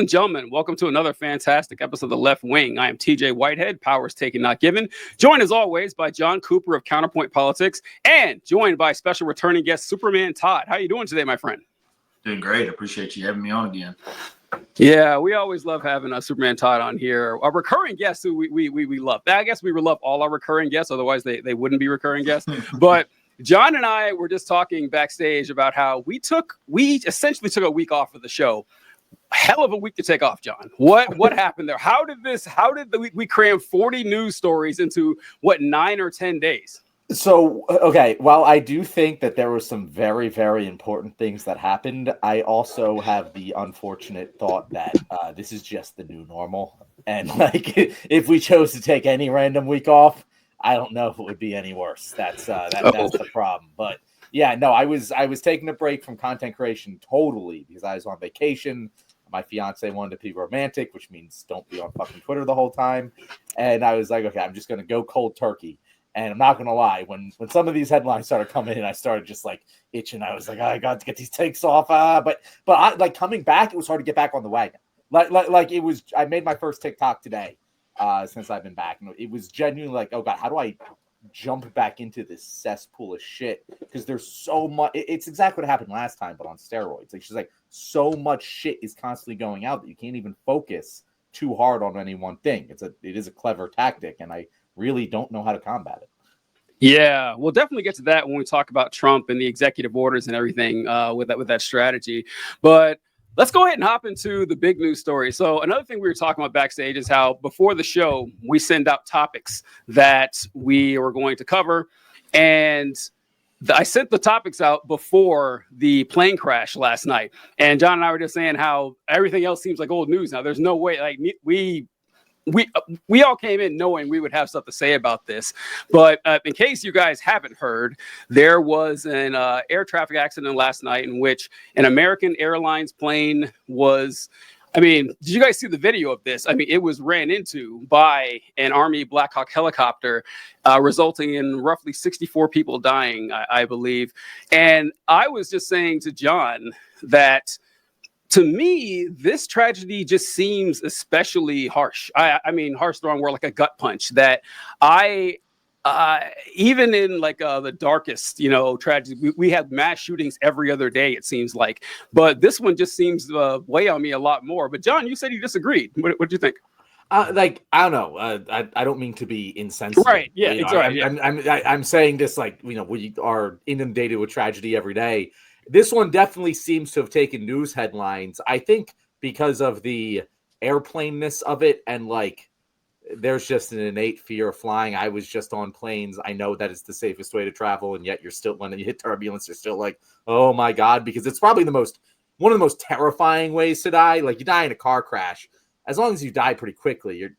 and gentlemen, welcome to another fantastic episode of The Left Wing. I am TJ Whitehead, powers taken, not given. Joined as always by John Cooper of Counterpoint Politics, and joined by special returning guest Superman Todd. How are you doing today, my friend? Doing great. I appreciate you having me on again. Yeah, we always love having Superman Todd on here. A recurring guest who we love. I guess we love all our recurring guests, otherwise they wouldn't be recurring guests. But John and I were just talking backstage about how we essentially took a week off of the show. Hell of a week to take off, John. What happened there? How did we cram 40 news stories into 9 or 10 days? So, okay, while I do think that there were some very, very important things that happened, I also have the unfortunate thought that this is just the new normal. And like, if we chose to take any random week off, I don't know if it would be any worse. That's the problem. But yeah, no, I was taking a break from content creation totally because I was on vacation. My fiance wanted to be romantic, which means don't be on fucking Twitter the whole time. And I was like, okay, I'm just going to go cold turkey. And I'm not going to lie, when some of these headlines started coming in, I started just like itching. I was like, I got to get these takes off. But I, like, coming back, it was hard to get back on the wagon. Like it was, I made my first TikTok today since I've been back. And it was genuinely like, oh God, how do I jump back into this cesspool of shit? Because there's so much. It's exactly what happened last time, but on steroids. Like she's like, so much shit is constantly going out that you can't even focus too hard on any one thing. It is a clever tactic, and I really don't know how to combat it. Yeah, we'll definitely get to that when we talk about Trump and the executive orders and everything with that strategy. But let's go ahead and hop into the big news story. So another thing we were talking about backstage is how before the show, we send out topics that we were going to cover. And I sent the topics out before the plane crash last night. And John and I were just saying how everything else seems like old news now. There's no way, like we all came in knowing we would have stuff to say about this. But in case you guys haven't heard, there was an air traffic accident last night in which an American Airlines plane was, did you guys see the video of this? It was ran into by an Army Black Hawk helicopter, resulting in roughly 64 people dying, I believe. And I was just saying to John that, to me, this tragedy just seems especially harsh. Harsh is the wrong word, like a gut punch. That even in like the darkest, tragedy, we have mass shootings every other day, it seems like. But this one just seems to weigh on me a lot more. But John, you said you disagreed. What do you think? I don't know. I don't mean to be insensitive. Right. Yeah. Exactly. I'm saying this like, we are inundated with tragedy every day. This one definitely seems to have taken news headlines. I think because of the airplaneness of it, and like there's just an innate fear of flying. I was just on planes. I know that it's the safest way to travel, and yet you're still, when you hit turbulence, you're still like, oh my God, because it's probably one of the most terrifying ways to die. Like you die in a car crash. As long as you die pretty quickly, you're,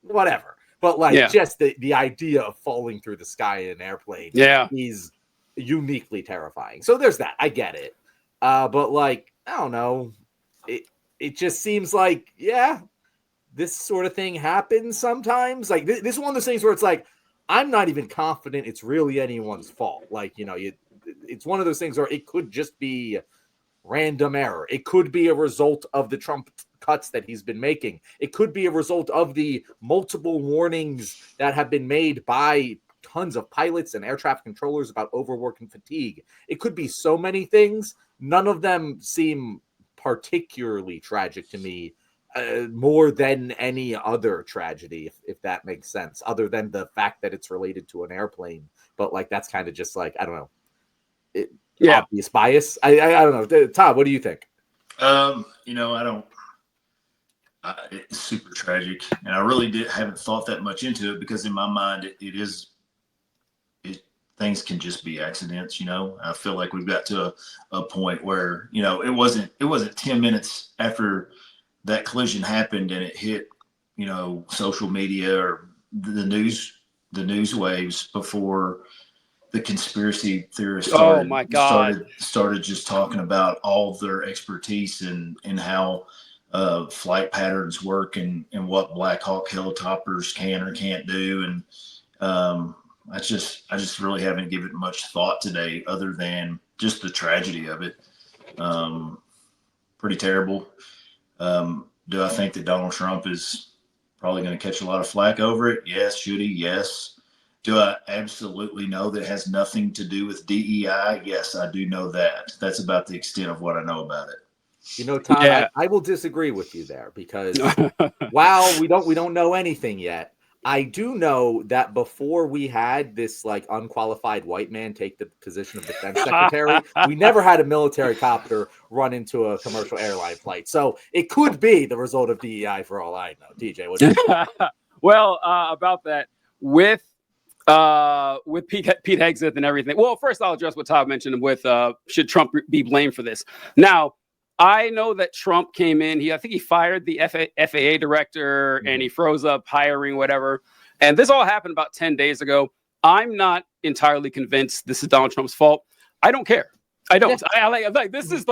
whatever. But like just the idea of falling through the sky in an airplane is uniquely terrifying. So there's that. I get it. But like, I don't know. It just seems like, this sort of thing happens sometimes. Like this is one of those things where it's like, I'm not even confident it's really anyone's fault. Like, it's one of those things where it could just be random error. It could be a result of the Trump cuts that he's been making. It could be a result of the multiple warnings that have been made by tons of pilots and air traffic controllers about overwork and fatigue. It could be so many things. None of them seem particularly tragic to me, more than any other tragedy, if that makes sense, other than the fact that it's related to an airplane. But like, that's kind of just like, I don't know, obvious bias. I don't know. Todd, what do you think? It's super tragic, and I really haven't thought that much into it because in my mind, things can just be accidents. I feel like we've got to a point where, it wasn't 10 minutes after that collision happened and it hit, social media or the news waves before the conspiracy theorists started just talking about all of their expertise and how flight patterns work and what Black Hawk helicopters can or can't do. And I just really haven't given much thought today other than just the tragedy of it. Pretty terrible. Do I think that Donald Trump is probably going to catch a lot of flack over it? Yes. Should he? Yes. Do I absolutely know that it has nothing to do with DEI? Yes, I do know that. That's about the extent of what I know about it. You know, Todd, Yeah. I will disagree with you there because while we don't know anything yet, I do know that before we had this like unqualified white man take the position of defense secretary, we never had a military copter run into a commercial airline flight. So it could be the result of DEI for all I know. DJ, what do you think? Well, about that with Pete Hegseth and everything. Well, first I'll address what Todd mentioned with should Trump be blamed for this. Now, I know that Trump came in. I think he fired the FAA director and he froze up hiring, whatever. And this all happened about 10 days ago. I'm not entirely convinced this is Donald Trump's fault. I don't care. I don't. Yeah. I like this is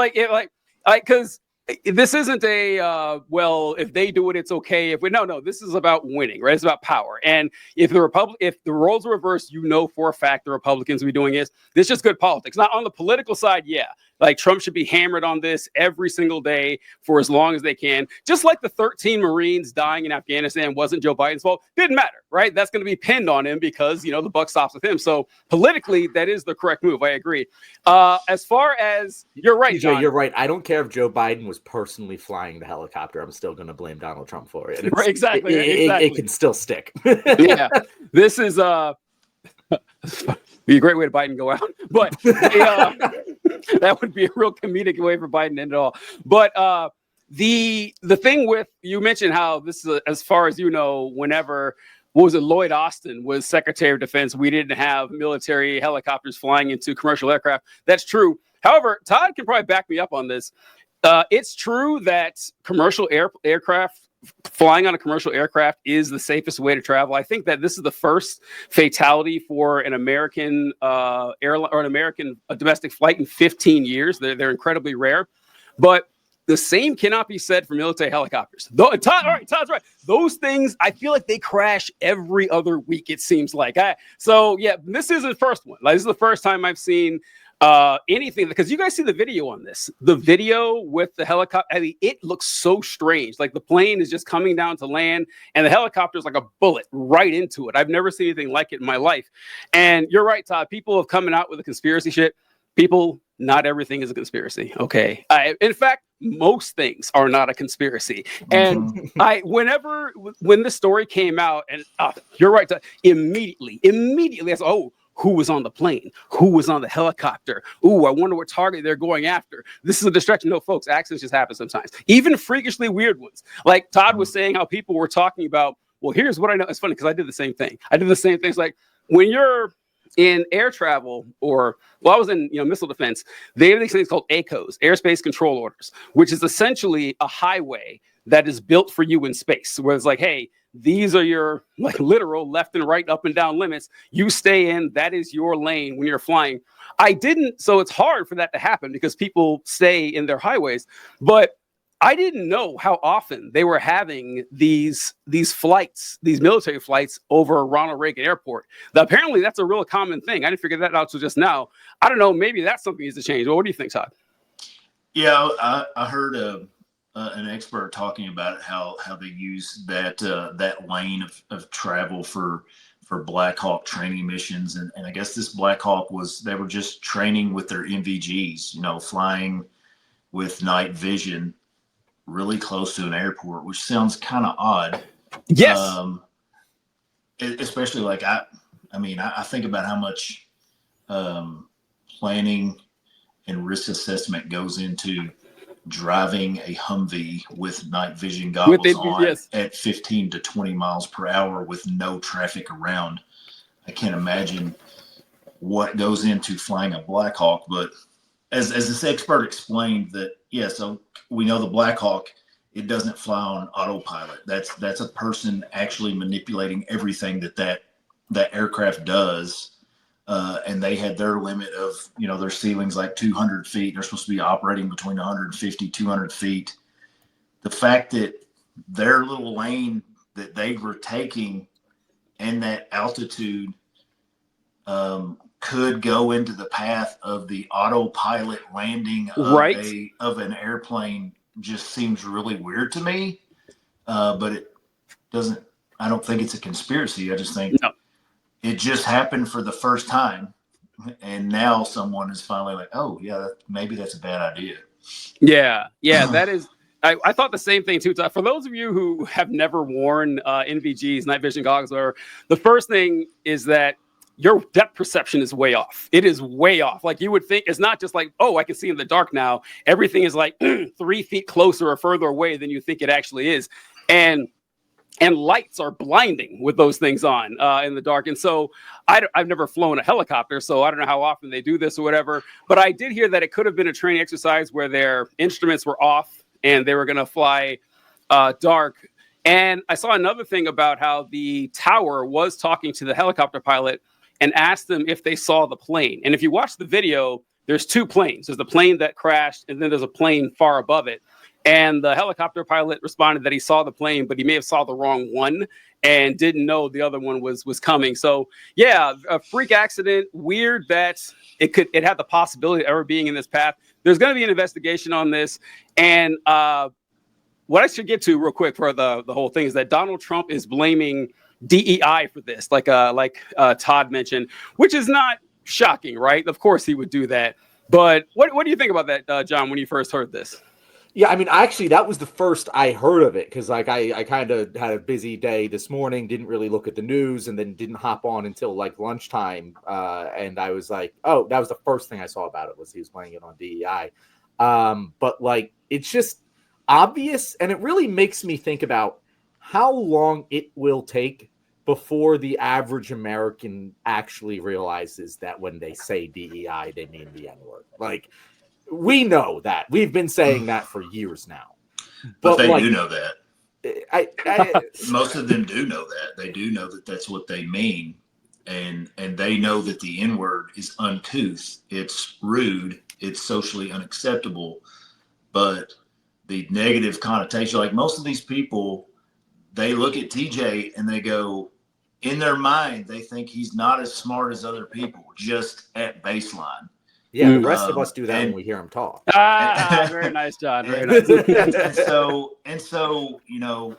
because this isn't a well, if they do it, it's okay. If we no, this is about winning, right? It's about power. And if the roles are reversed, you know for a fact the Republicans will be doing this. This is just good politics. Not on the political side, yeah. Like Trump should be hammered on this every single day for as long as they can. Just like the 13 Marines dying in Afghanistan wasn't Joe Biden's fault. Didn't matter, right? That's going to be pinned on him because, you know, the buck stops with him. So politically, that is the correct move. I agree. As far as you're right, TJ, John. You're right. I don't care if Joe Biden was personally flying the helicopter. I'm still going to blame Donald Trump for it. Right, exactly. It can still stick. Yeah. This is be a great way to Biden go out, but that would be a real comedic way for Biden to end it all. But the thing with, you mentioned how this is, as far as you know, whenever, what was it, Lloyd Austin was Secretary of Defense, we didn't have military helicopters flying into commercial aircraft. That's true. However, Todd can probably back me up on this. It's true that commercial aircraft, flying on a commercial aircraft is the safest way to travel. I think that this is the first fatality for an American airline or an American domestic flight in 15 years. They're incredibly rare, but the same cannot be said for military helicopters. Todd's right. Those things, I feel like they crash every other week, it seems like. So yeah, this is the first one. Like, this is the first time I've seen anything, because you guys see the video on this. The video with the helicopter, I mean, it looks so strange. Like the plane is just coming down to land and the helicopter is like a bullet right into it. I've never seen anything like it in my life. And you're right, Todd. People have coming out with the conspiracy shit. People, not everything is a conspiracy. Okay. In fact, most things are not a conspiracy. And when the story came out, and you're right, Todd, immediately, I said, oh, who was on the plane? Who was on the helicopter? Ooh, I wonder what target they're going after. This is a distraction. No, folks, accidents just happen sometimes. Even freakishly weird ones. Like Todd was saying how people were talking about, well, here's what I know. It's funny because I did the same thing. It's like when you're in air travel I was in missile defense, they have these things called ACOs, airspace control orders, which is essentially a highway that is built for you in space, where it's like, hey, these are your like literal left and right, up and down limits. You stay in, that is your lane when you're flying. So it's hard for that to happen because people stay in their highways. But I didn't know how often they were having these flights, these military flights over Ronald Reagan Airport. Apparently, that's a real common thing. I didn't figure that out until just now. I don't know. Maybe that's something needs to change. Well, what do you think, Todd? Yeah, I heard an expert talking about it, how they use that lane of travel for Black Hawk training missions, and I guess this Black Hawk they were just training with their NVGs, flying with night vision really close to an airport, which sounds kind of odd. Yes. Especially like I think about how much planning and risk assessment goes into driving a Humvee with night vision goggles on at 15 to 20 miles per hour with no traffic around. I can't imagine what goes into flying a Black Hawk, but as this expert explained that, so we know the Black Hawk, it doesn't fly on autopilot. That's a person actually manipulating everything that aircraft does. And they had their limit of, their ceiling's like 200 feet. They're supposed to be operating between 150, 200 feet. The fact that their little lane that they were taking and that altitude could go into the path of the autopilot landing of an airplane just seems really weird to me. But it doesn't. I don't think it's a conspiracy. I just think it just happened for the first time, and now someone is finally like, "Oh, yeah, maybe that's a bad idea." Yeah, that is. I thought the same thing too. For those of you who have never worn NVG's night vision goggles, or the first thing is that your depth perception is way off. It is way off. Like you would think, it's not just like, oh, I can see in the dark now. Everything is like 3 feet closer or further away than you think it actually is, and lights are blinding with those things on in the dark. And so I've never flown a helicopter, so I don't know how often they do this or whatever. But I did hear that it could have been a training exercise where their instruments were off and they were going to fly dark. And I saw another thing about how the tower was talking to the helicopter pilot and asked them if they saw the plane. And if you watch the video, there's 2 planes. There's the plane that crashed, and then there's a plane far above it. And the helicopter pilot responded that he saw the plane, but he may have saw the wrong one and didn't know the other one was coming. So yeah, a freak accident. Weird that it had the possibility of ever being in this path. There's going to be an investigation on this. And what I should get to real quick for the whole thing is that Donald Trump is blaming DEI for this, like Todd mentioned, which is not shocking, right? Of course he would do that. But what do you think about that, John, when you first heard this? Yeah, I mean, actually, that was the first I heard of it because, like, I kind of had a busy day this morning, didn't really look at the news, and then didn't hop on until like lunchtime. And I was like, oh, that was the first thing I saw about it was he was playing it on DEI. But like, it's just obvious, and it really makes me think about how long it will take before the average American actually realizes that when they say DEI, they mean the N-word. Like, we know that. We've been saying that for years now. But they do know that. Most of them do know that. They do know that that's what they mean. And they know that the N-word is uncouth. It's rude. It's socially unacceptable. But the negative connotation, like most of these people, they look at TJ and they go, in their mind, they think he's not as smart as other people, just at baseline. Yeah, the rest of us do that when we hear him talk. Very nice, John. Very nice. And so, you know,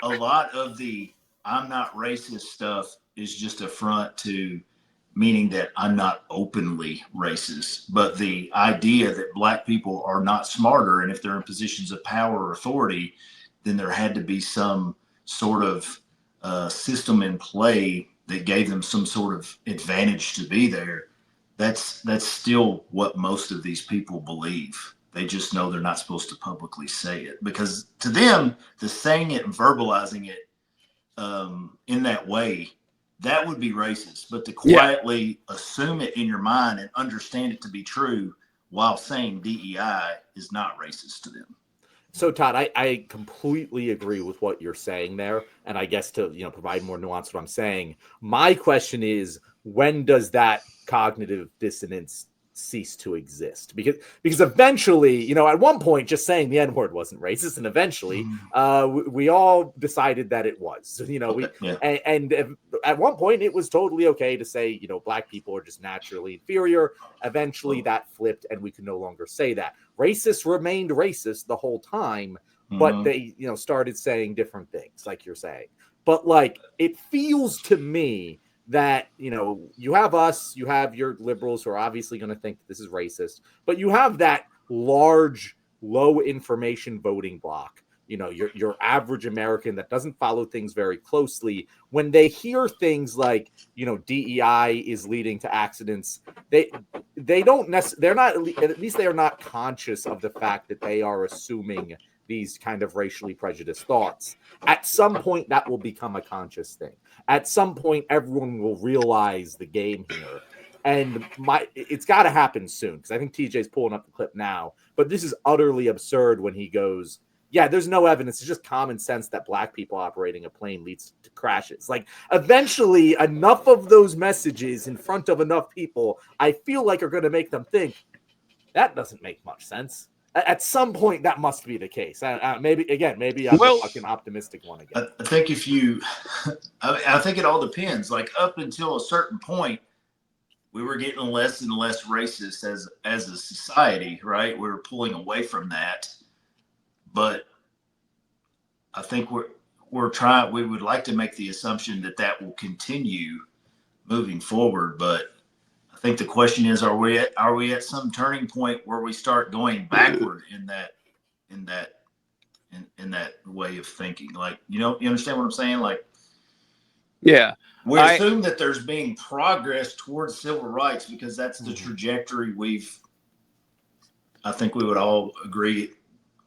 a lot of the I'm not racist stuff is just a front to meaning that I'm not openly racist. But the idea that Black people are not smarter, and if they're in positions of power or authority, then there had to be some sort of system in play that gave them some sort of advantage to be there. That's still what most of these people believe. They just know they're not supposed to publicly say it because to them, the saying it and verbalizing it in that way, that would be racist. But to quietly assume it in your mind and understand it to be true while saying DEI is not racist to them. So Todd, I completely agree with what you're saying there. And I guess to provide more nuance to what I'm saying, my question is, when does that cognitive dissonance cease to exist? Because eventually, at one point just saying the N-word wasn't racist, and eventually we all decided that it was. And at one point it was totally okay to say, Black people are just naturally inferior. Eventually that flipped and we could no longer say that. Racists remained racist the whole time, but they started saying different things, like you're saying. But like, it feels to me that, you have us, you have your liberals who are obviously going to think this is racist, but you have that large, low information voting block, your average American that doesn't follow things very closely. When they hear things like, DEI is leading to accidents, they don't they're not, at least they are not conscious of the fact that they are assuming these kind of racially prejudiced thoughts. At some point, that will become a conscious thing. At some point, everyone will realize the game here. And it's got to happen soon, because I think TJ's pulling up the clip now. But this is utterly absurd when he goes, yeah, there's no evidence. It's just common sense that Black people operating a plane leads to crashes. Like, eventually, enough of those messages in front of enough people, I feel like are going to make them think, that doesn't make much sense. At some point, that must be the case. Maybe I'm the fucking optimistic one again. I think I think it all depends. Like, up until a certain point, we were getting less and less racist as a society, right? We were pulling away from that. but I think we would like to make the assumption that will continue moving forward. But I think the question is, are we at some turning point where we start going backward in that way of thinking? Like, you understand what I'm saying? Like, yeah, we assume that there's being progress towards civil rights because that's the trajectory I think we would all agree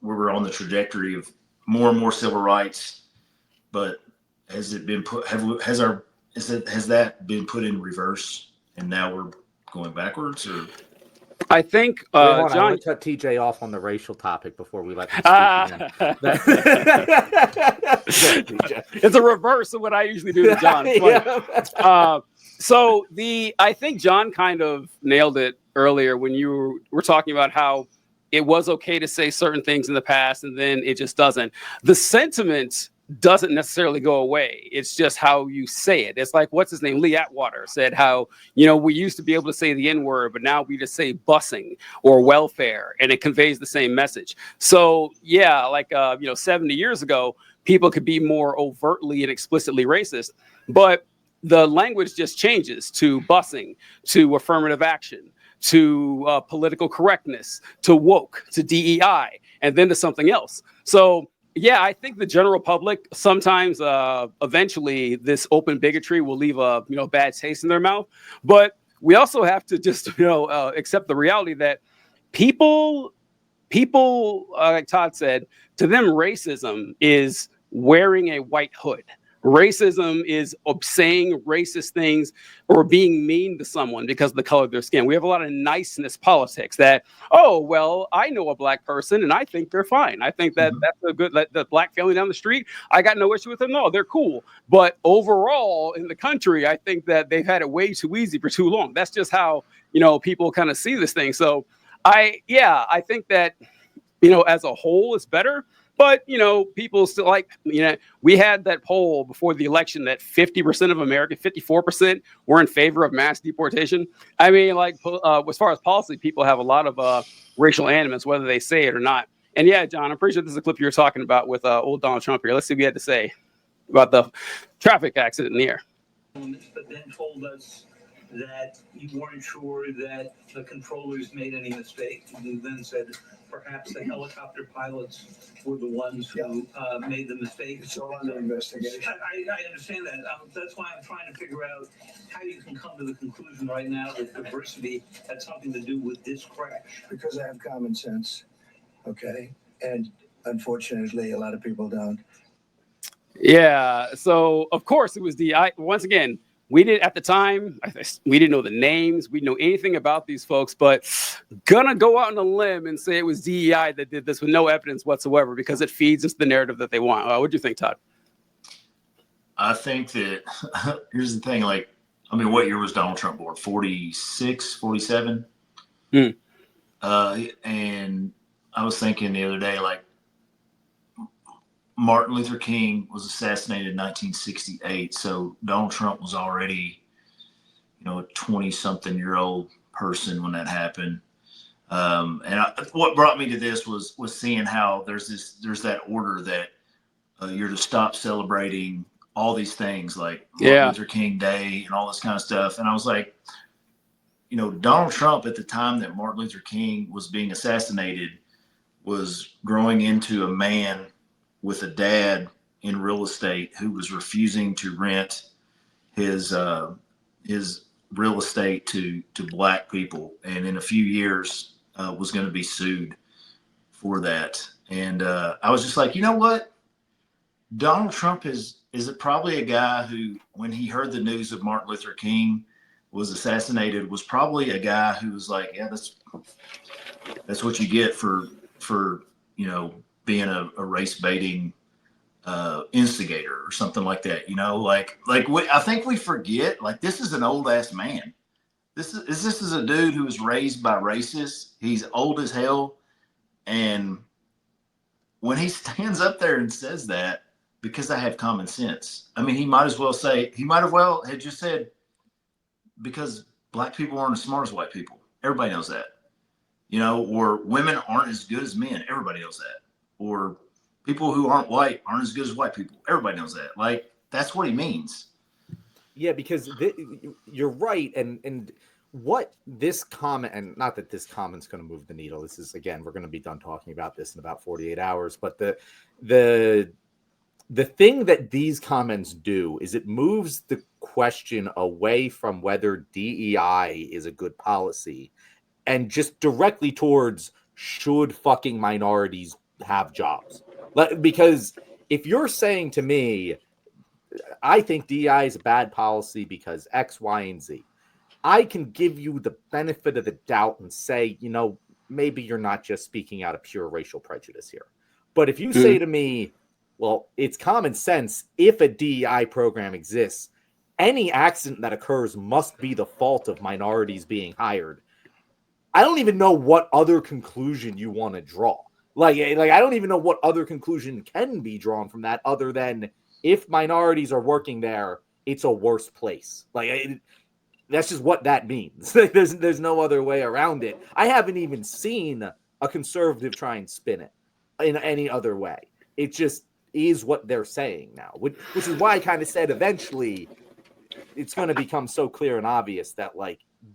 we're on the trajectory of more and more civil rights. But has it been put? Has that been put in reverse, and now we're going backwards? Or I think John, John, I want to cut TJ off on the racial topic before we let him speak again. It's a reverse of what I usually do to John. Yeah. So I think John kind of nailed it earlier when you were talking about how it was okay to say certain things in the past and then it just doesn't. The sentiment doesn't necessarily go away. It's just how you say it. It's like, what's his name? Lee Atwater said how, we used to be able to say the N-word, but now we just say busing or welfare, and it conveys the same message. So yeah, like, 70 years ago, people could be more overtly and explicitly racist, but the language just changes to busing, to affirmative action, to political correctness, to woke, to DEI, and then to something else. So yeah, I think the general public sometimes, eventually, this open bigotry will leave a bad taste in their mouth. But we also have to just accept the reality that people, like Todd said, to them, racism is wearing a white hood. Racism is saying racist things or being mean to someone because of the color of their skin. We have a lot of niceness politics that, oh, well, I know a black person and I think they're fine. I think that that's a good, the black family down the street, I got no issue with them. No, they're cool. But overall in the country, I think that they've had it way too easy for too long. That's just how, people kind of see this thing. So I think that, as a whole, it's better. But, people still we had that poll before the election that 50% of America, 54% were in favor of mass deportation. I mean, as far as policy, people have a lot of racial animus, whether they say it or not. And yeah, John, I'm pretty sure this is a clip you were talking about with old Donald Trump here. Let's see what he had to say about the traffic accident in the air. But then told us that you weren't sure that the controllers made any mistake. You then said perhaps the helicopter pilots were the ones who made the mistake. It's all under investigation. I understand that. That's why I'm trying to figure out how you can come to the conclusion right now that diversity had something to do with this crash. Because I have common sense, okay? And unfortunately, a lot of people don't. Yeah, so of course it was once again, we didn't at the time, we didn't know the names, we didn't know anything about these folks, but gonna go out on a limb and say it was DEI that did this with no evidence whatsoever because it feeds into the narrative that they want. What do you think, Todd? I think that here's the thing, what year was Donald Trump born? 46, 47? And I was thinking the other day, Martin Luther King was assassinated in 1968. So Donald Trump was already, a 20-something-year-old person when that happened. What brought me to this was seeing how there's that order that you're to stop celebrating all these things like Martin Luther King Day and all this kind of stuff. And I was like, Donald Trump at the time that Martin Luther King was being assassinated was growing into a man with a dad in real estate who was refusing to rent his real estate to black people, and in a few years was going to be sued for that. And I was just like, you know what? Donald Trump is it probably a guy who, when he heard the news of Martin Luther King was assassinated, was probably a guy who was like, yeah, that's what you get for being a race baiting instigator or something like that. I think we forget, this is an old ass man. This is a dude who was raised by racists. He's old as hell. And when he stands up there and says that, because I have common sense, I mean, he might as well have just said, because black people aren't as smart as white people. Everybody knows that, or women aren't as good as men. Everybody knows that. or people who aren't white aren't as good as white people. Everybody knows that. Like, that's what he means. Yeah, because you're right, and what this comment, and not that this comment's going to move the needle. This is, again, we're going to be done talking about this in about 48 hours. But the thing that these comments do is it moves the question away from whether DEI is a good policy and just directly towards should fucking minorities have jobs. Because if you're saying to me, I think DEI is a bad policy because X, Y, and Z, I can give you the benefit of the doubt and say, maybe you're not just speaking out of pure racial prejudice here. But if you say to me, well, it's common sense, if a DEI program exists, any accident that occurs must be the fault of minorities being hired. I don't even know what other conclusion you want to draw. Like I don't even know what other conclusion can be drawn from that other than if minorities are working there, it's a worse place. That's just what that means. There's no other way around it. I haven't even seen a conservative try and spin it in any other way. It just is what they're saying now, which is why I kind of said eventually it's going to become so clear and obvious that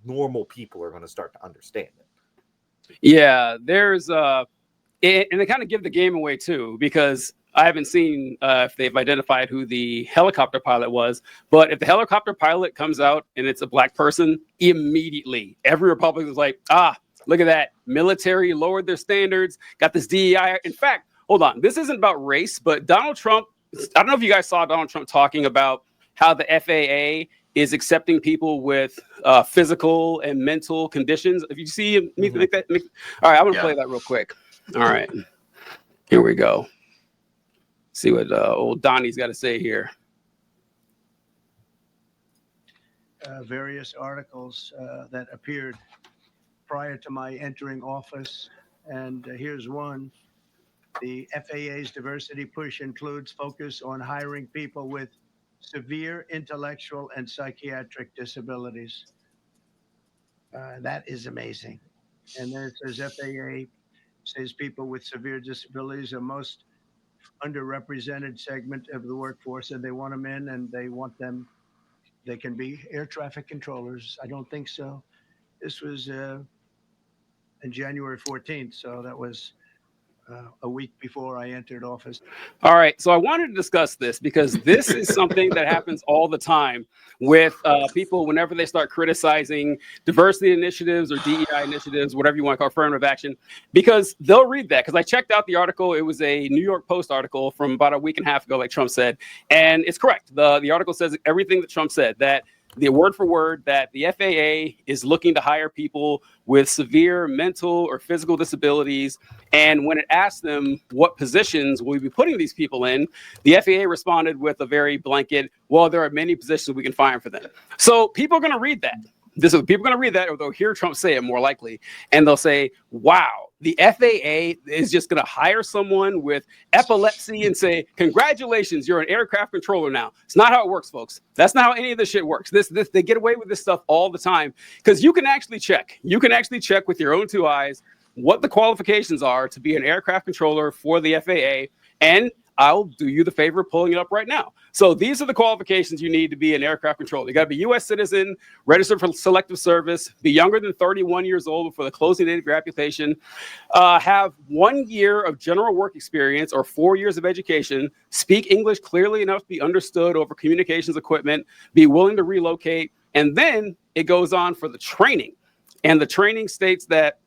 normal people are going to start to understand it. Yeah, there's and they kind of give the game away too, because I haven't seen if they've identified who the helicopter pilot was, but if the helicopter pilot comes out and it's a black person, immediately every Republican is like, look at that. Military lowered their standards, got this DEI. In fact, hold on. This isn't about race, but Donald Trump, I don't know if you guys saw Donald Trump talking about how the FAA is accepting people with physical and mental conditions. If you see me make that, all right, I'm going to play that real quick. All right, here we go. See what old Donnie's got to say here. Various articles that appeared prior to my entering office. And here's one. The FAA's diversity push includes focus on hiring people with severe intellectual and psychiatric disabilities. That is amazing. And then it says FAA says people with severe disabilities are most underrepresented segment of the workforce, and they want them in, and they can be air traffic controllers. I don't think so. This was in January 14th, so that was a week before I entered office. All right, so I wanted to discuss this because this is something that happens all the time with people whenever they start criticizing diversity initiatives or DEI initiatives, whatever you want to call affirmative action, because they'll read that. Because I checked out the article. It was a New York Post article from about a week and a half ago, like Trump said. And it's correct. The article says everything that Trump said, that the word for word, that the FAA is looking to hire people with severe mental or physical disabilities. And when it asked them what positions will we be putting these people in, the FAA responded with a very blanket, well, there are many positions we can find for them. So people are going to read that. People are going to read that, or they'll hear Trump say it more likely. And they'll say, wow, the FAA is just going to hire someone with epilepsy and say, congratulations, you're an aircraft controller now. It's not how it works, folks. That's not how any of this shit works. They get away with this stuff all the time because you can actually check. You can actually check with your own two eyes what the qualifications are to be an aircraft controller for the FAA. And I'll do you the favor of pulling it up right now. So these are the qualifications you need to be an aircraft controller. You got to be a U.S. citizen, registered for selective service, be younger than 31 years old before the closing date of your application, have 1 year of general work experience or 4 years of education, speak English clearly enough to be understood over communications equipment, be willing to relocate, and then it goes on for the training. And the training states that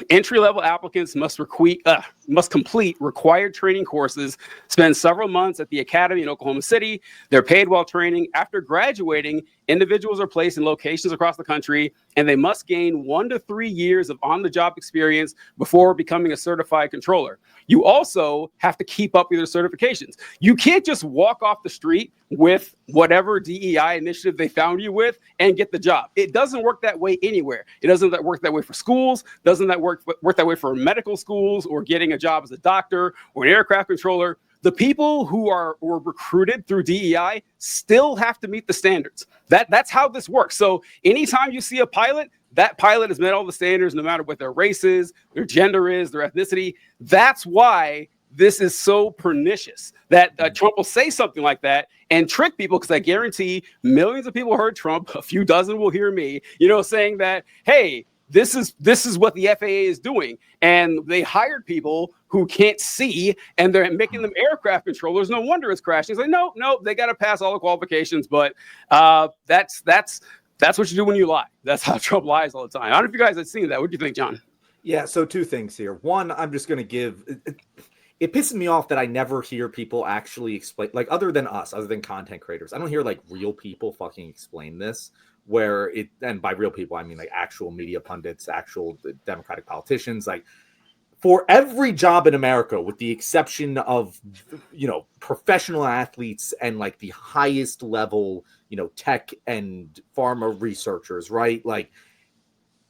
entry-level applicants must complete required training courses, spend several months at the academy in Oklahoma City. They're paid while training. After graduating, individuals are placed in locations across the country, and they must gain 1 to 3 years of on-the-job experience before becoming a certified controller. You also have to keep up with your certifications. You can't just walk off the street with whatever DEI initiative they found you with and get the job. It doesn't work that way anywhere. It doesn't work that way for schools. Doesn't that work that way for medical schools or getting a job as a doctor or an aircraft controller? The people who were recruited through DEI still have to meet the standards. That's how this works. So anytime you see a pilot, that pilot has met all the standards, no matter what their race is, their gender is, their ethnicity. That's why this is so pernicious that Trump will say something like that and trick people, because I guarantee millions of people heard Trump, a few dozen will hear me, saying that, hey, this is what the FAA is doing. And they hired people who can't see, and they're making them aircraft controllers. No wonder it's crashing. It's like, no, they got to pass all the qualifications. But that's what you do when you lie. That's how Trump lies all the time. I don't know if you guys have seen that. What do you think, John? Yeah, so two things here. One, I'm just going to give... It pisses me off that I never hear people actually explain, like, other than us, other than content creators. I don't hear, like, real people fucking explain this, and by real people, I mean, like, actual media pundits, actual Democratic politicians. Like, for every job in America, with the exception of, professional athletes and, like, the highest level, tech and pharma researchers, right? Like,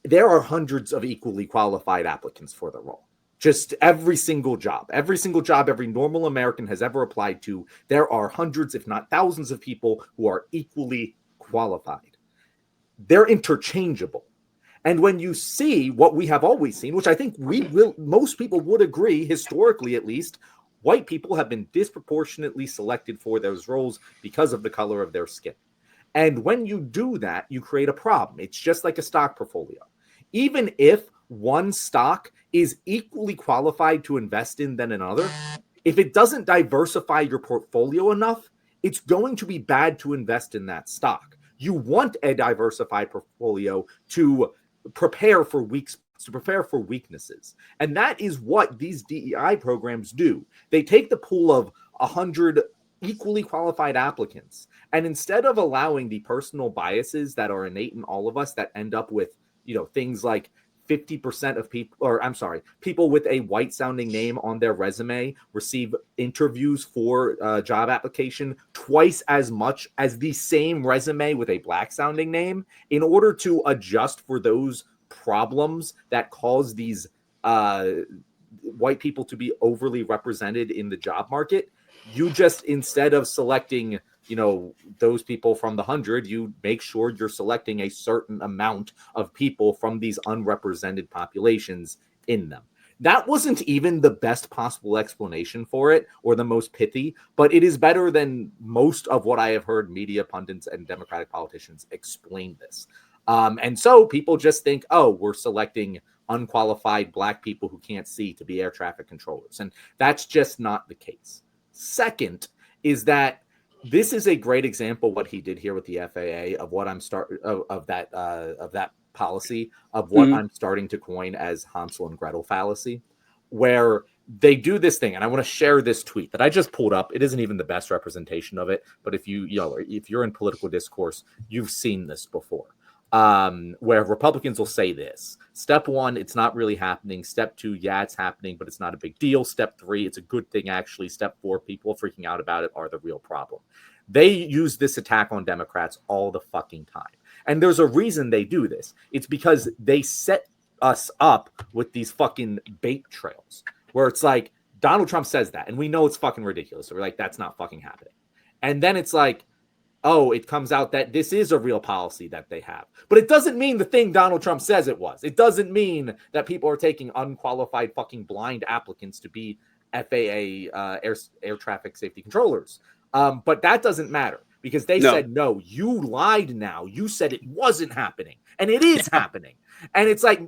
there are hundreds of equally qualified applicants for the role. Just every single job, every normal American has ever applied to, there are hundreds, if not thousands of people who are equally qualified. They're interchangeable. And when you see what we have always seen, which I think most people would agree, historically at least, white people have been disproportionately selected for those roles because of the color of their skin. And when you do that, you create a problem. It's just like a stock portfolio. Even if one stock is equally qualified to invest in than another, if it doesn't diversify your portfolio enough, it's going to be bad to invest in that stock. You want a diversified portfolio to prepare for weaknesses. And that is what these DEI programs do. They take the pool of 100 equally qualified applicants, and instead of allowing the personal biases that are innate in all of us that end up with, things like 50% of people with a white sounding name on their resume receive interviews for job application twice as much as the same resume with a black sounding name, in order to adjust for those problems that cause these white people to be overly represented in the job market. You just, instead of selecting, those people from the 100, you make sure you're selecting a certain amount of people from these unrepresented populations in them. That wasn't even the best possible explanation for it, or the most pithy, but it is better than most of what I have heard media pundits and Democratic politicians explain this. And so people just think, oh, we're selecting unqualified black people who can't see to be air traffic controllers. And that's just not the case. Second is that this is a great example what he did here with the FAA of what of that policy of what I'm starting to coin as Hansel and Gretel fallacy, where they do this thing. And I want to share this tweet that I just pulled up. It isn't even the best representation of it, but if you're in political discourse, you've seen this before. Where Republicans will say this: step one, it's not really happening. Step two, yeah, it's happening, but it's not a big deal. Step three, it's a good thing, actually. Step four, people freaking out about it are the real problem. They use this attack on Democrats all the fucking time. And there's a reason they do this. It's because they set us up with these fucking bait trails where it's like, Donald Trump says that, and we know it's fucking ridiculous. So we're like, that's not fucking happening. And then it's like, oh, it comes out that this is a real policy that they have. But it doesn't mean the thing Donald Trump says it was. It doesn't mean that people are taking unqualified fucking blind applicants to be FAA air traffic safety controllers. But that doesn't matter, because they said, no, you lied now. You said it wasn't happening. And it is happening. And it's like,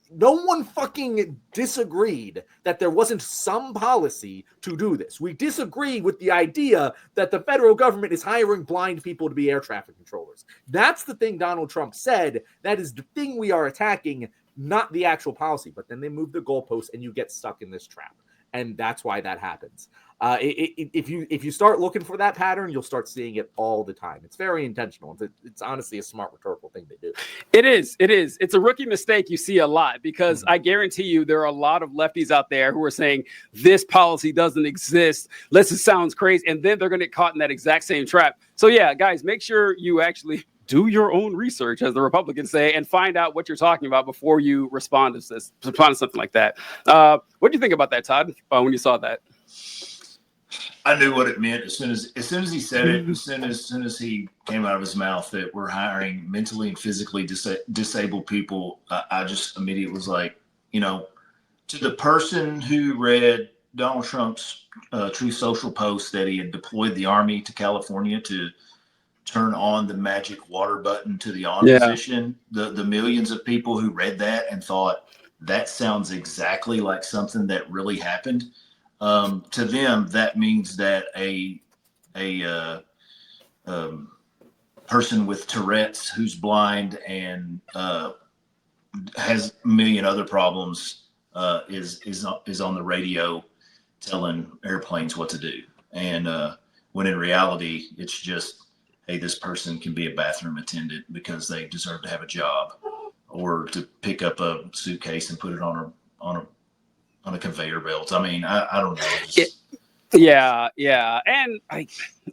no one fucking disagreed that there wasn't some policy to do this. We disagree with the idea that the federal government is hiring blind people to be air traffic controllers. That's the thing Donald Trump said. That is the thing we are attacking, not the actual policy. But then they move the goalposts and you get stuck in this trap. And that's why that happens. If you start looking for that pattern, you'll start seeing it all the time. It's very intentional. It's honestly a smart rhetorical thing they do. It is. It's a rookie mistake you see a lot, because I guarantee you there are a lot of lefties out there who are saying this policy doesn't exist. This sounds crazy. And then they're going to get caught in that exact same trap. So yeah, guys, make sure you actually do your own research, as the Republicans say, and find out what you're talking about before you respond to something like that. What do you think about that, Todd, when you saw that? I knew what it meant as soon as he said it. As soon as he came out of his mouth that we're hiring mentally and physically disabled people, I just immediately was like, to the person who read Donald Trump's Truth Social post that he had deployed the army to California to turn on the magic water button to the on position, the millions of people who read that and thought that sounds exactly like something that really happened, to them that means that a person with Tourette's who's blind and has a million other problems is on the radio telling airplanes what to do. And when in reality, it's just, hey, this person can be a bathroom attendant because they deserve to have a job, or to pick up a suitcase and put it on a conveyor belt. I mean, I don't know. Yeah, and I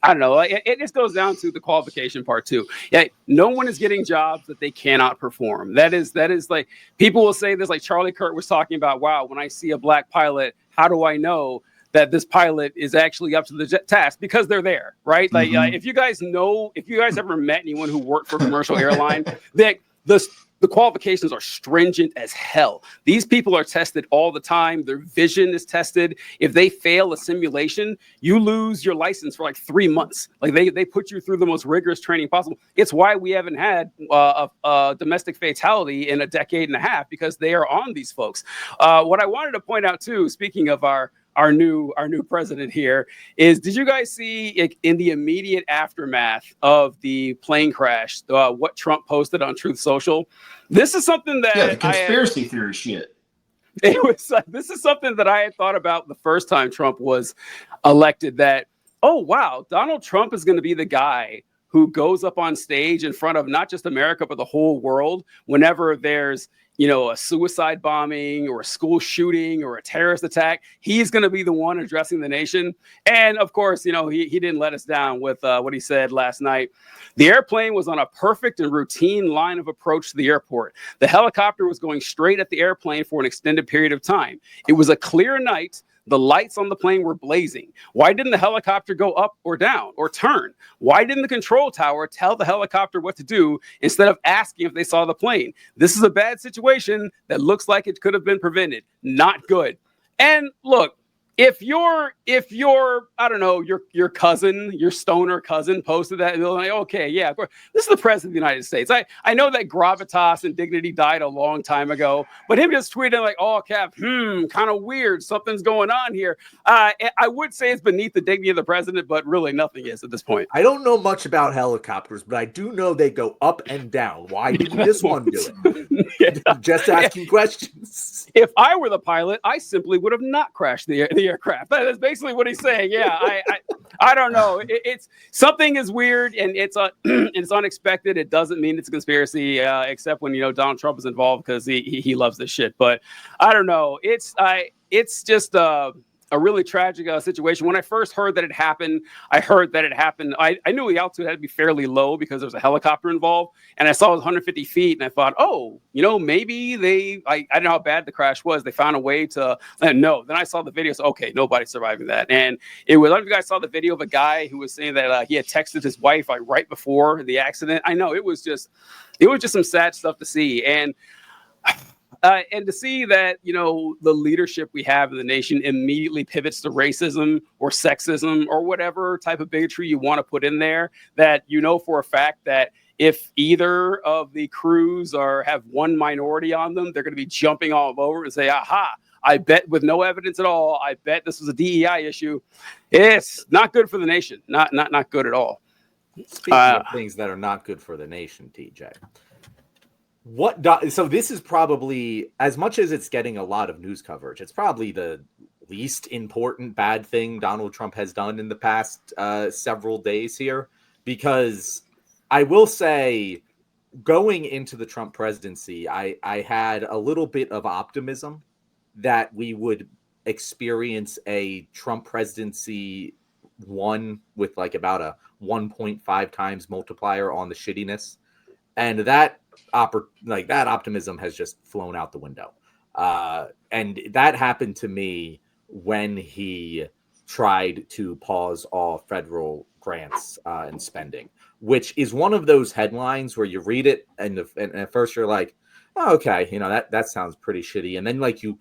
don't know. It just goes down to the qualification part too. Yeah, no one is getting jobs that they cannot perform. That is like, people will say this, like Charlie Kirk was talking about. Wow, when I see a black pilot, how do I know that this pilot is actually up to the task? Because they're there, right? Like, if you guys ever met anyone who worked for a commercial airline, that the qualifications are stringent as hell. These people are tested all the time. Their vision is tested. If they fail a simulation, you lose your license for like 3 months. Like, they put you through the most rigorous training possible. It's why we haven't had a domestic fatality in a decade and a half, because they are on these folks. What I wanted to point out too, speaking of our new president here, is, did you guys see in the immediate aftermath of the plane crash what Trump posted on Truth Social? This is something that the conspiracy theory shit. This is something that I had thought about the first time Trump was elected, that, oh wow, Donald Trump is going to be the guy who goes up on stage in front of not just America but the whole world whenever there's a suicide bombing or a school shooting or a terrorist attack. He's going to be the one addressing the nation. And of course, he didn't let us down with what he said last night. The airplane was on a perfect and routine line of approach to the airport. The helicopter was going straight at the airplane for an extended period of time. It was a clear night. The lights on the plane were blazing. Why didn't the helicopter go up or down or turn? Why didn't the control tower tell the helicopter what to do instead of asking if they saw the plane? This is a bad situation that looks like it could have been prevented. Not good. And look, if your I don't know, your cousin, your stoner cousin posted that, and they're like, okay, yeah, of course, this is the president of the United States. I know that gravitas and dignity died a long time ago, but him just tweeting like, oh, Cap, kind of weird, something's going on here. I would say it's beneath the dignity of the president, but really nothing is at this point. I don't know much about helicopters, but I do know they go up and down. Why didn't this one do it? Just asking questions. If I were the pilot, I simply would have not crashed the aircraft. That is basically what he's saying. Yeah, I don't know. It's something is weird, and it's unexpected. It doesn't mean it's a conspiracy, except when Donald Trump is involved, because he loves this shit. But I don't know. It's just a really tragic situation. When I first heard that it happened, I knew the altitude had to be fairly low because there was a helicopter involved, and I saw it was 150 feet, and I thought, oh, maybe I don't know how bad the crash was. They found a way to, no. Then I saw the video, so okay, nobody's surviving that. And it was, I don't know if you guys saw the video of a guy who was saying that he had texted his wife right before the accident. I know it was just some sad stuff to see. And to see that, the leadership we have in the nation immediately pivots to racism or sexism or whatever type of bigotry you want to put in there, that for a fact that if either of the crews have one minority on them, they're going to be jumping all over and say, aha, I bet, with no evidence at all, I bet this was a DEI issue. It's not good for the nation. Not good at all. Speaking of things that are not good for the nation, TJ. So this is probably, as much as it's getting a lot of news coverage, it's probably the least important bad thing Donald Trump has done in the past several days here, because I will say, going into the Trump presidency, I had a little bit of optimism that we would experience a Trump presidency with like about a 1.5 times multiplier on the shittiness, and that optimism has just flown out the window. And that happened to me when he tried to pause all federal grants and spending, which is one of those headlines where you read it and at first you're like, Okay, that sounds pretty shitty. And then like you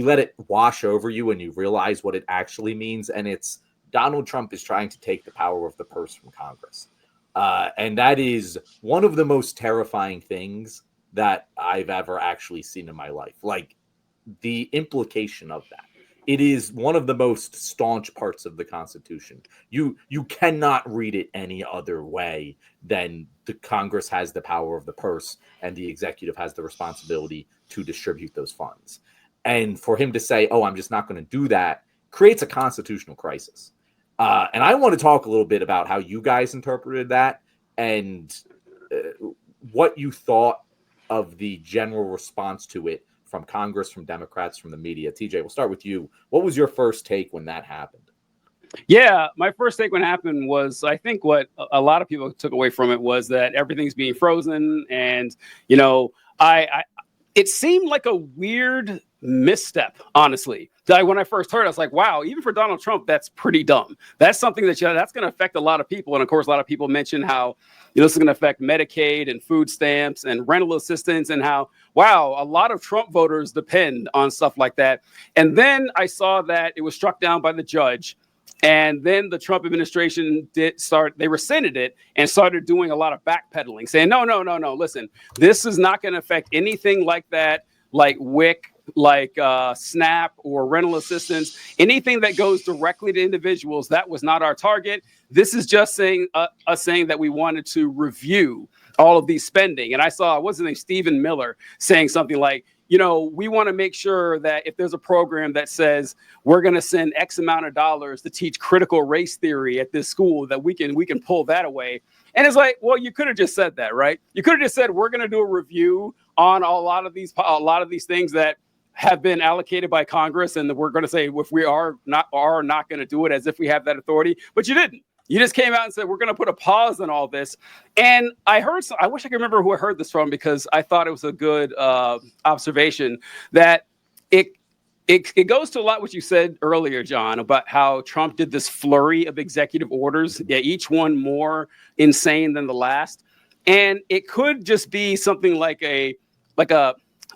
let it wash over you and you realize what it actually means, and it's Donald Trump is trying to take the power of the purse from Congress. And that is one of the most terrifying things that I've ever actually seen in my life. Like the implication of that. It is one of the most staunch parts of the Constitution. You cannot read it any other way than the Congress has the power of the purse and the executive has the responsibility to distribute those funds. And for him to say, "Oh, I'm just not going to do that," creates a constitutional crisis. And I want to talk a little bit about how you guys interpreted that and what you thought of the general response to it from Congress, from Democrats, from the media. TJ, we'll start with you. What was your first take when that happened? Yeah, my first take when it happened was, I think what a lot of people took away from it was that everything's being frozen. And, it seemed like a weird misstep, honestly. When I first heard it, I was like, wow, even for Donald Trump, that's pretty dumb. That's something that's going to affect a lot of people. And of course, a lot of people mention how, this is going to affect Medicaid and food stamps and rental assistance, and how, wow, a lot of Trump voters depend on stuff like that. And then I saw that it was struck down by the judge. And then the Trump administration they rescinded it and started doing a lot of backpedaling, saying, no, listen, this is not going to affect anything like that, like WIC, like SNAP or rental assistance, anything that goes directly to individuals. That was not our target. This is just saying that we wanted to review all of these spending. And I saw, what's his name, Stephen Miller, saying something like, we want to make sure that if there's a program that says we're going to send X amount of dollars to teach critical race theory at this school, that we can pull that away. And it's like, well, you could have just said that, right? You could have just said, we're going to do a review on a lot of these things that have been allocated by Congress, and we're going to say if we are not going to do it, as if we have that authority. But you didn't. You just came out and said, we're going to put a pause on all this. And I wish I could remember who I heard this from, because I thought it was a good observation, that it goes to a lot what you said earlier, John, about how Trump did this flurry of executive orders, each one more insane than the last. And it could just be something like a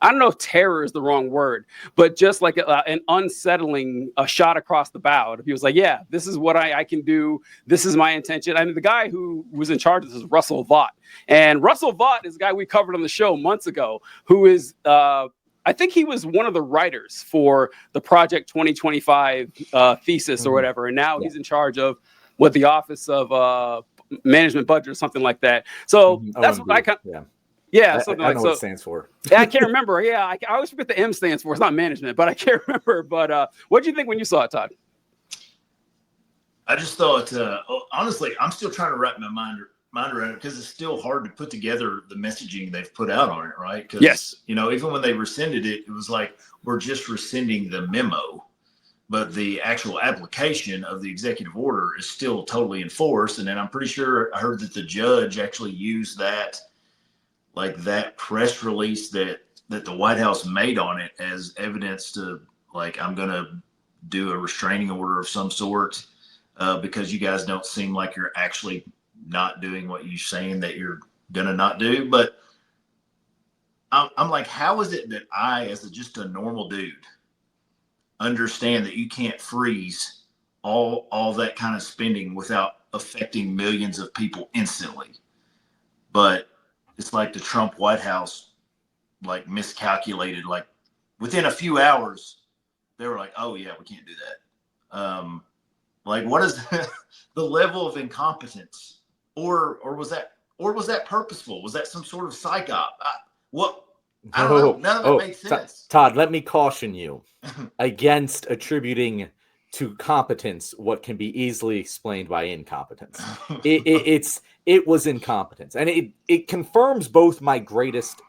I don't know if terror is the wrong word, but just like an unsettling shot across the bow. If he was like, yeah, this is what I can do. This is my intention. I mean, the guy who was in charge of this is Russell Vought. And Russell Vought is a guy we covered on the show months ago, who is, I think he was one of the writers for the Project 2025 thesis or whatever. And now he's in charge of the Office of Management Budget or something like that. So that's what I kind of... Yeah, something I know what it stands for. I can't remember. Yeah, I always forget the M stands for. It's not management, but I can't remember. But what did you think when you saw it, Todd? I just thought, honestly, I'm still trying to wrap my mind around it, because it's still hard to put together the messaging they've put out on it, right? Because, yes, even when they rescinded it, it was like, we're just rescinding the memo, but the actual application of the executive order is still totally in force. And then I'm pretty sure I heard that the judge actually used that press release that the White House made on it as evidence to, like, I'm going to do a restraining order of some sort, because you guys don't seem like you're actually not doing what you're saying that you're going to not do. But I'm like, how is it that I, as just a normal dude, understand that you can't freeze all that kind of spending without affecting millions of people instantly? But it's like the Trump White House, miscalculated. Like, within a few hours, they were like, "Oh yeah, we can't do that." What is the level of incompetence, or was that purposeful? Was that some sort of psyop? I don't know. None of it made sense. Todd, let me caution you against attributing to competence what can be easily explained by incompetence. It was incompetence, and it confirms both my greatest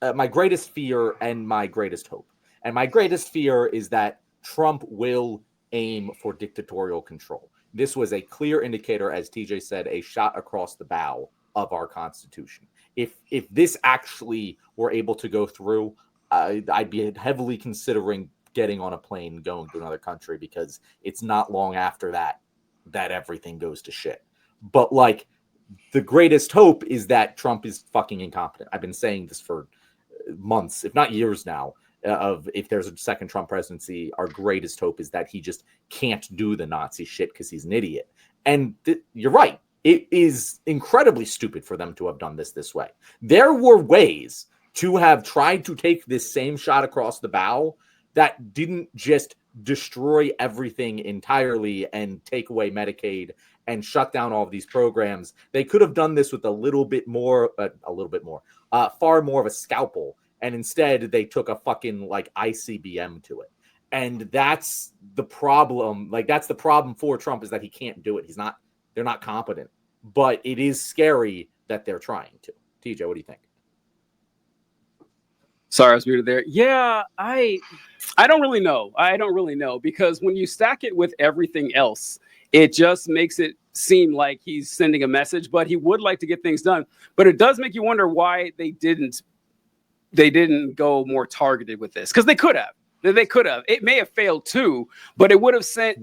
fear and my greatest hope. And my greatest fear is that Trump will aim for dictatorial control. This was a clear indicator, as TJ said, a shot across the bow of our Constitution. If this actually were able to go through, I'd be heavily considering getting on a plane and going to another country, because it's not long after that everything goes to shit. But the greatest hope is that Trump is fucking incompetent. I've been saying this for months, if not years now, of if there's a second Trump presidency, our greatest hope is that he just can't do the Nazi shit because he's an idiot. And you're right. It is incredibly stupid for them to have done this way. There were ways to have tried to take this same shot across the bow that didn't just destroy everything entirely and take away Medicaid and shut down all of these programs. They could have done this with far more of a scalpel. And instead they took a fucking like ICBM to it. And that's the problem. Like, that's the problem for Trump, is that he can't do it. They're not competent, but it is scary that they're trying to. TJ, what do you think? Sorry, I was muted there. Yeah, I don't really know. I don't really know, because when you stack it with everything else, it just makes it seem like he's sending a message, but he would like to get things done. But it does make you wonder why they didn't go more targeted with this, because they could have. It may have failed too, but it would have sent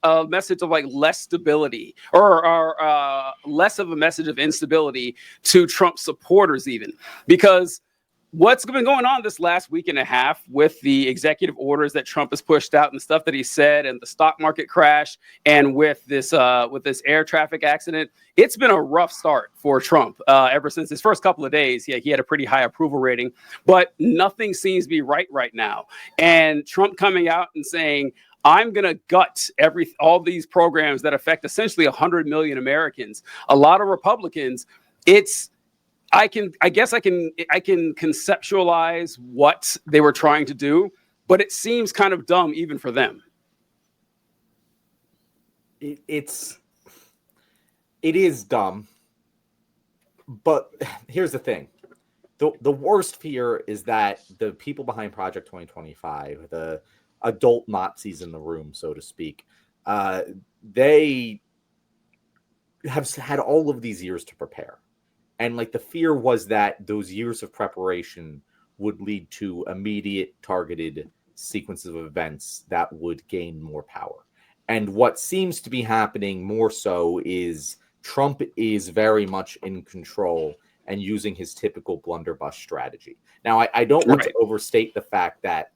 a message of like less stability or less of a message of instability to Trump supporters, even, because what's been going on this last week and a half with the executive orders that Trump has pushed out and the stuff that he said and the stock market crash and with this air traffic accident, it's been a rough start for Trump ever since his first couple of days. Yeah, he had a pretty high approval rating, but nothing seems to be right now. And Trump coming out and saying, I'm going to gut all these programs that affect essentially 100 million Americans, a lot of Republicans. I can conceptualize what they were trying to do, but it seems kind of dumb even for them. It is dumb, but here's the thing. The worst fear is that the people behind Project 2025, the adult Nazis in the room, so to speak, they have had all of these years to prepare. And like the fear was that those years of preparation would lead to immediate targeted sequences of events that would gain more power. And what seems to be happening more so is Trump is very much in control and using his typical blunderbuss strategy. Now, I don't want to overstate the fact that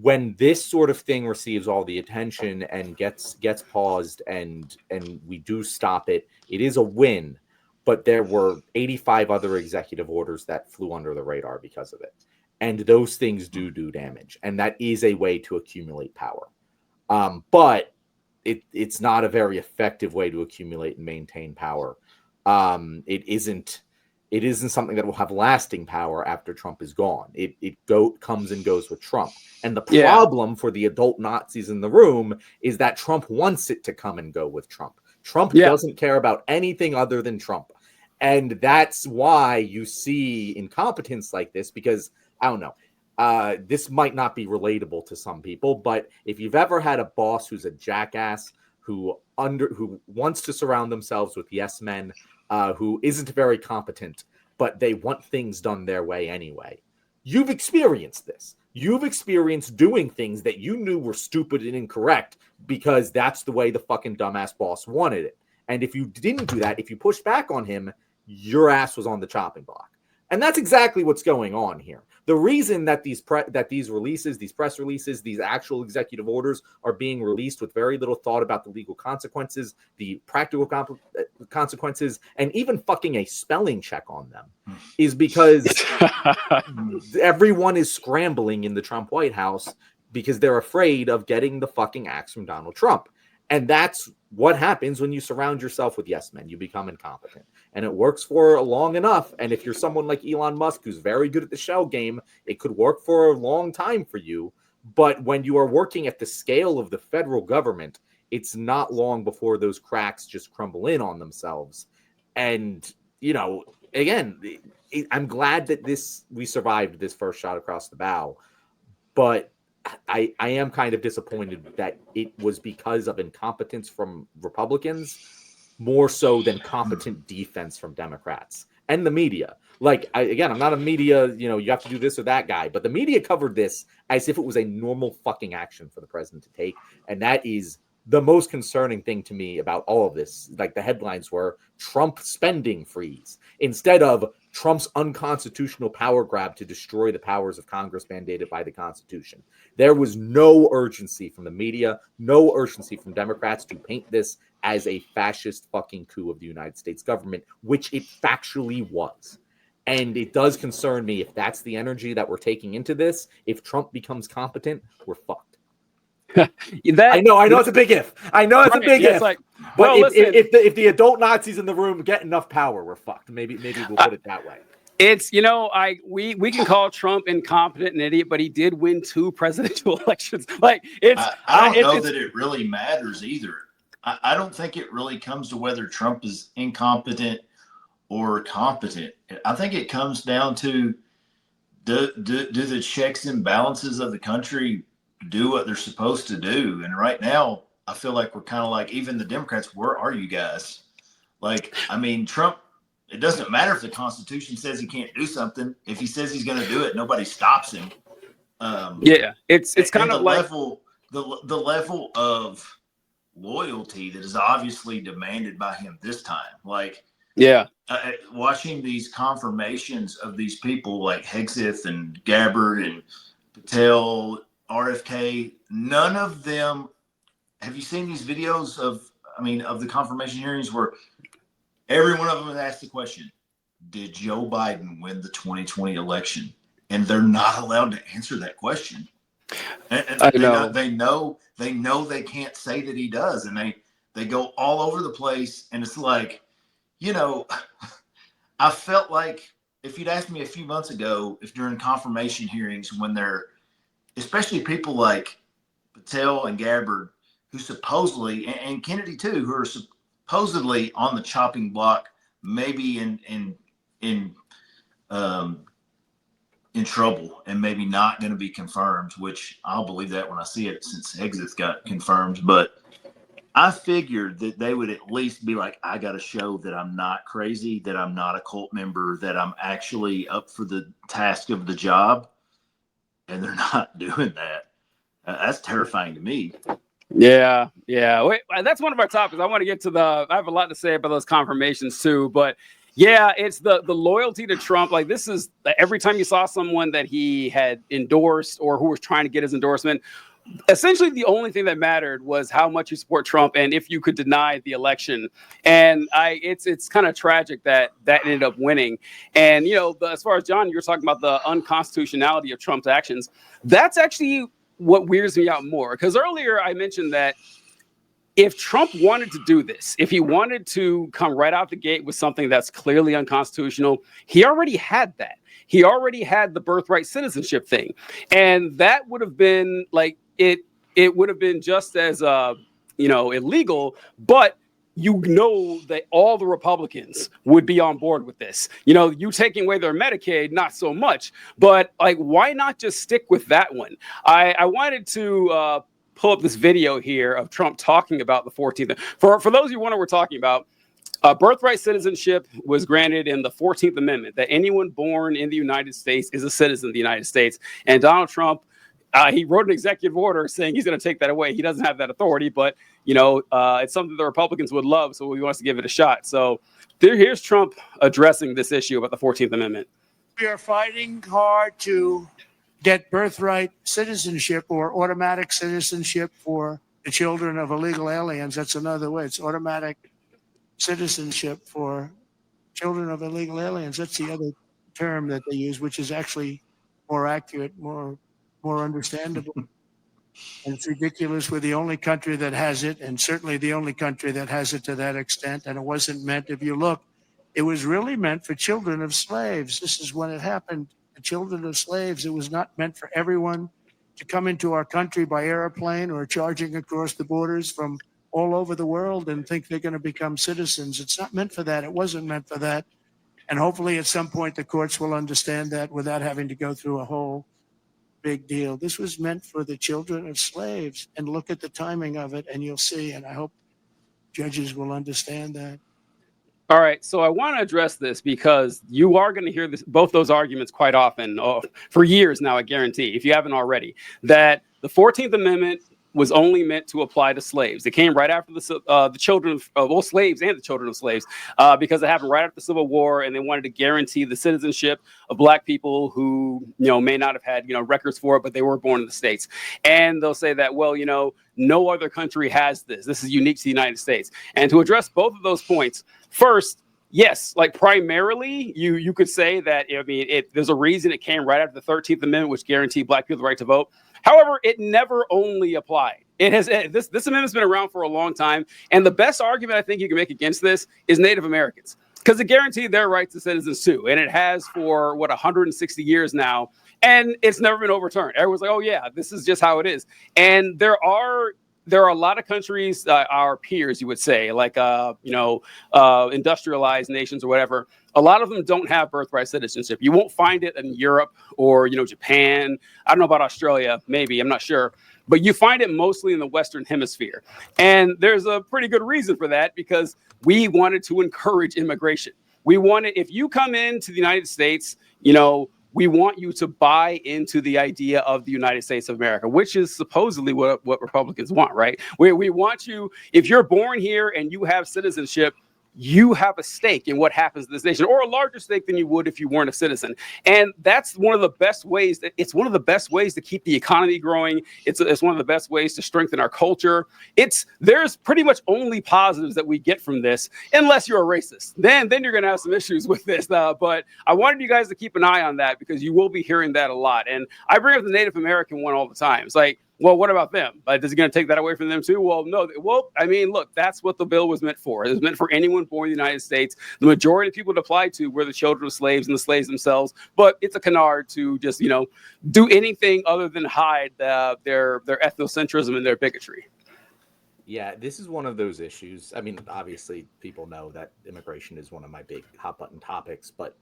when this sort of thing receives all the attention and gets paused and we do stop it, it is a win. But there were 85 other executive orders that flew under the radar because of it. And those things do damage. And that is a way to accumulate power. But it's not a very effective way to accumulate and maintain power. It isn't something that will have lasting power after Trump is gone. It comes and goes with Trump. And the problem for the adult Nazis in the room is that Trump wants it to come and go with Trump. Trump doesn't care about anything other than Trump. And that's why you see incompetence like this, because, I don't know, this might not be relatable to some people, but if you've ever had a boss who's a jackass, who wants to surround themselves with yes men, who isn't very competent, but they want things done their way anyway, you've experienced this. You've experienced doing things that you knew were stupid and incorrect because that's the way the fucking dumbass boss wanted it. And if you didn't do that, if you pushed back on him, your ass was on the chopping block. And that's exactly what's going on here. The reason that these press releases, these actual executive orders are being released with very little thought about the legal consequences, the practical consequences, and even fucking a spelling check on them is because everyone is scrambling in the Trump White House because they're afraid of getting the fucking axe from Donald Trump. And that's what happens when you surround yourself with yes men. You become incompetent. And it works for long enough. And if you're someone like Elon Musk, who's very good at the shell game, it could work for a long time for you. But when you are working at the scale of the federal government, it's not long before those cracks just crumble in on themselves. And, you know, again, I'm glad that we survived this first shot across the bow. But I am kind of disappointed that it was because of incompetence from Republicans more so than competent defense from Democrats and the media. Like, I'm not a media, you have to do this or that guy, but the media covered this as if it was a normal fucking action for the president to take. And that is the most concerning thing to me about all of this. Like, the headlines were Trump spending freeze instead of Trump's unconstitutional power grab to destroy the powers of Congress mandated by the Constitution. There was no urgency from the media, no urgency from Democrats to paint this as a fascist fucking coup of the United States government, which it factually was. And it does concern me if that's the energy that we're taking into this. If Trump becomes competent, we're fucked. I know it's a big if. I know it's a big if. Like, but if the adult Nazis in the room get enough power, we're fucked. Maybe we'll put it that way. It's, we can call Trump incompetent and idiot, but he did win 2 presidential elections. Like, I don't know that it really matters either. I don't think it really comes to whether Trump is incompetent or competent. I think it comes down to do the checks and balances of the country do what they're supposed to do. And right now, I feel like we're kind of like, even the Democrats, where are you guys? Like, I mean, Trump, it doesn't matter if the Constitution says he can't do something. If he says he's going to do it, nobody stops him. It's kind of like the level of loyalty that is obviously demanded by him this time. Like, watching these confirmations of these people like Hegseth and Gabbard and Patel, RFK, none of them. Have you seen these videos of the confirmation hearings where every one of them has asked the question, did Joe Biden win the 2020 election? And they're not allowed to answer that question. And they know they can't say that he does. And they go all over the place. And it's like, I felt like if you'd asked me a few months ago, if during confirmation hearings, when they're, especially people like Patel and Gabbard, who supposedly, and Kennedy too, who are supposedly on the chopping block, maybe in trouble and maybe not going to be confirmed, which I'll believe that when I see it since Hegseth got confirmed. But I figured that they would at least be like, I got to show that I'm not crazy, that I'm not a cult member, that I'm actually up for the task of the job. And they're not doing that. That's terrifying to me. Yeah. Wait, that's one of our topics. I want to get to I have a lot to say about those confirmations too, but yeah, it's the loyalty to Trump. Like, this is every time you saw someone that he had endorsed or who was trying to get his endorsement, essentially the only thing that mattered was how much you support Trump and if you could deny the election. And it's kind of tragic that ended up winning. And, as far as John, you're talking about the unconstitutionality of Trump's actions. That's actually what weirds me out more. Because earlier I mentioned that if Trump wanted to do this, if he wanted to come right out the gate with something that's clearly unconstitutional, he already had that. He already had the birthright citizenship thing. And that would have been like, it would have been just as, illegal, but that all the Republicans would be on board with this. You taking away their Medicaid, not so much, but like, why not just stick with that one? I wanted to pull up this video here of Trump talking about the 14th. For those of you who wonder what we're talking about, birthright citizenship was granted in the 14th Amendment, that anyone born in the United States is a citizen of the United States. And Donald Trump, he wrote an executive order saying he's going to take that away. He doesn't have that authority, but, it's something the Republicans would love, so he wants to give it a shot. So here's Trump addressing this issue about the 14th Amendment. We are fighting hard to get birthright citizenship or automatic citizenship for the children of illegal aliens. That's another way. It's automatic citizenship for children of illegal aliens. That's the other term that they use, which is actually more accurate, more understandable. And it's ridiculous. We're the only country that has it, and certainly the only country that has it to that extent. And it wasn't meant, if you look, it was really meant for children of slaves. This is when it happened. The children of slaves. It was not meant for everyone to come into our country by airplane or charging across the borders from all over the world and think they're going to become citizens. It's not meant for that. It wasn't meant for that. And hopefully at some point the courts will understand that without having to go through a whole big deal. This was meant for the children of slaves. And look at the timing of it and you'll see. And I hope judges will understand that. All right, so I want to address this because you are going to hear both those arguments quite often for years now, I guarantee, if you haven't already, that the 14th Amendment was only meant to apply to slaves. It came right after the children of slaves and the children of slaves, because it happened right after the Civil War, and they wanted to guarantee the citizenship of Black people who, may not have had, records for it, but they were born in the States. And they'll say that, well, no other country has this. This is unique to the United States. And to address both of those points, first, yes, like primarily, you could say that, there's a reason it came right after the 13th Amendment, which guaranteed Black people the right to vote. However, it never only applied. This amendment's been around for a long time. And the best argument I think you can make against this is Native Americans, because it guaranteed their rights to citizens too. And it has for 160 years now. And it's never been overturned. Everyone's like, oh yeah, this is just how it is. And there are a lot of countries, our peers, you would say, like, industrialized nations or whatever. A lot of them don't have birthright citizenship. You won't find it in Europe or, Japan. I don't know about Australia, maybe, I'm not sure. But you find it mostly in the Western Hemisphere. And there's a pretty good reason for that, because we wanted to encourage immigration. If you come into the United States, we want you to buy into the idea of the United States of America, which is supposedly what Republicans want, right? We want you, if you're born here and you have citizenship, you have a stake in what happens to this nation, or a larger stake than you would if you weren't a citizen. And that's one of the best ways. It's one of the best ways to keep the economy growing. It's one of the best ways to strengthen our culture. There's pretty much only positives that we get from this, unless you're a racist. Then you're going to have some issues with this. But I wanted you guys to keep an eye on that, because you will be hearing that a lot. And I bring up the Native American one all the time. It's like, well, what about them? Is it going to take that away from them too? Well, no. Well, look, that's what the bill was meant for. It was meant for anyone born in the United States. The majority of people it applied to were the children of slaves and the slaves themselves. But it's a canard to just, do anything other than hide their ethnocentrism and their bigotry. Yeah, this is one of those issues. Obviously, people know that immigration is one of my big hot button topics, but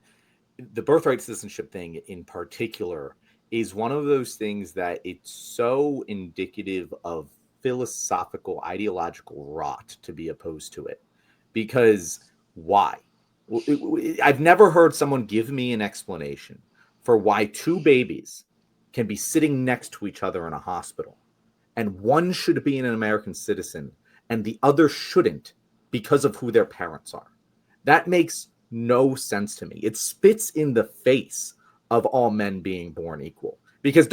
the birthright citizenship thing in particular is one of those things that it's so indicative of philosophical, ideological rot to be opposed to it. Because why? I've never heard someone give me an explanation for why two babies can be sitting next to each other in a hospital, and one should be an American citizen and the other shouldn't because of who their parents are. That makes no sense to me. It spits in the face of all men being born equal, because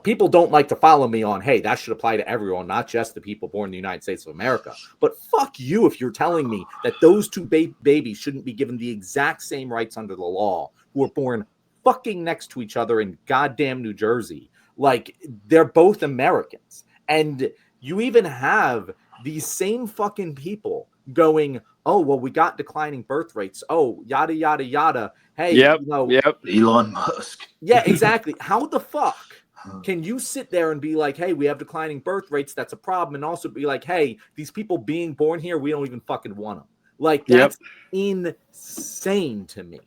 people don't like to follow me on, hey, that should apply to everyone, not just the people born in the United States of America. But fuck you if you're telling me that those two babies shouldn't be given the exact same rights under the law, who were born fucking next to each other in goddamn New Jersey. Like, they're both Americans. And you even have these same fucking people going, oh, well, we got declining birth rates. Oh, yada, yada, yada. Hey, Yep. Elon Musk. Yeah, exactly. How the fuck can you sit there and be like, hey, we have declining birth rates, that's a problem, and also be like, hey, these people being born here, we don't even fucking want them. Like, that's insane to me.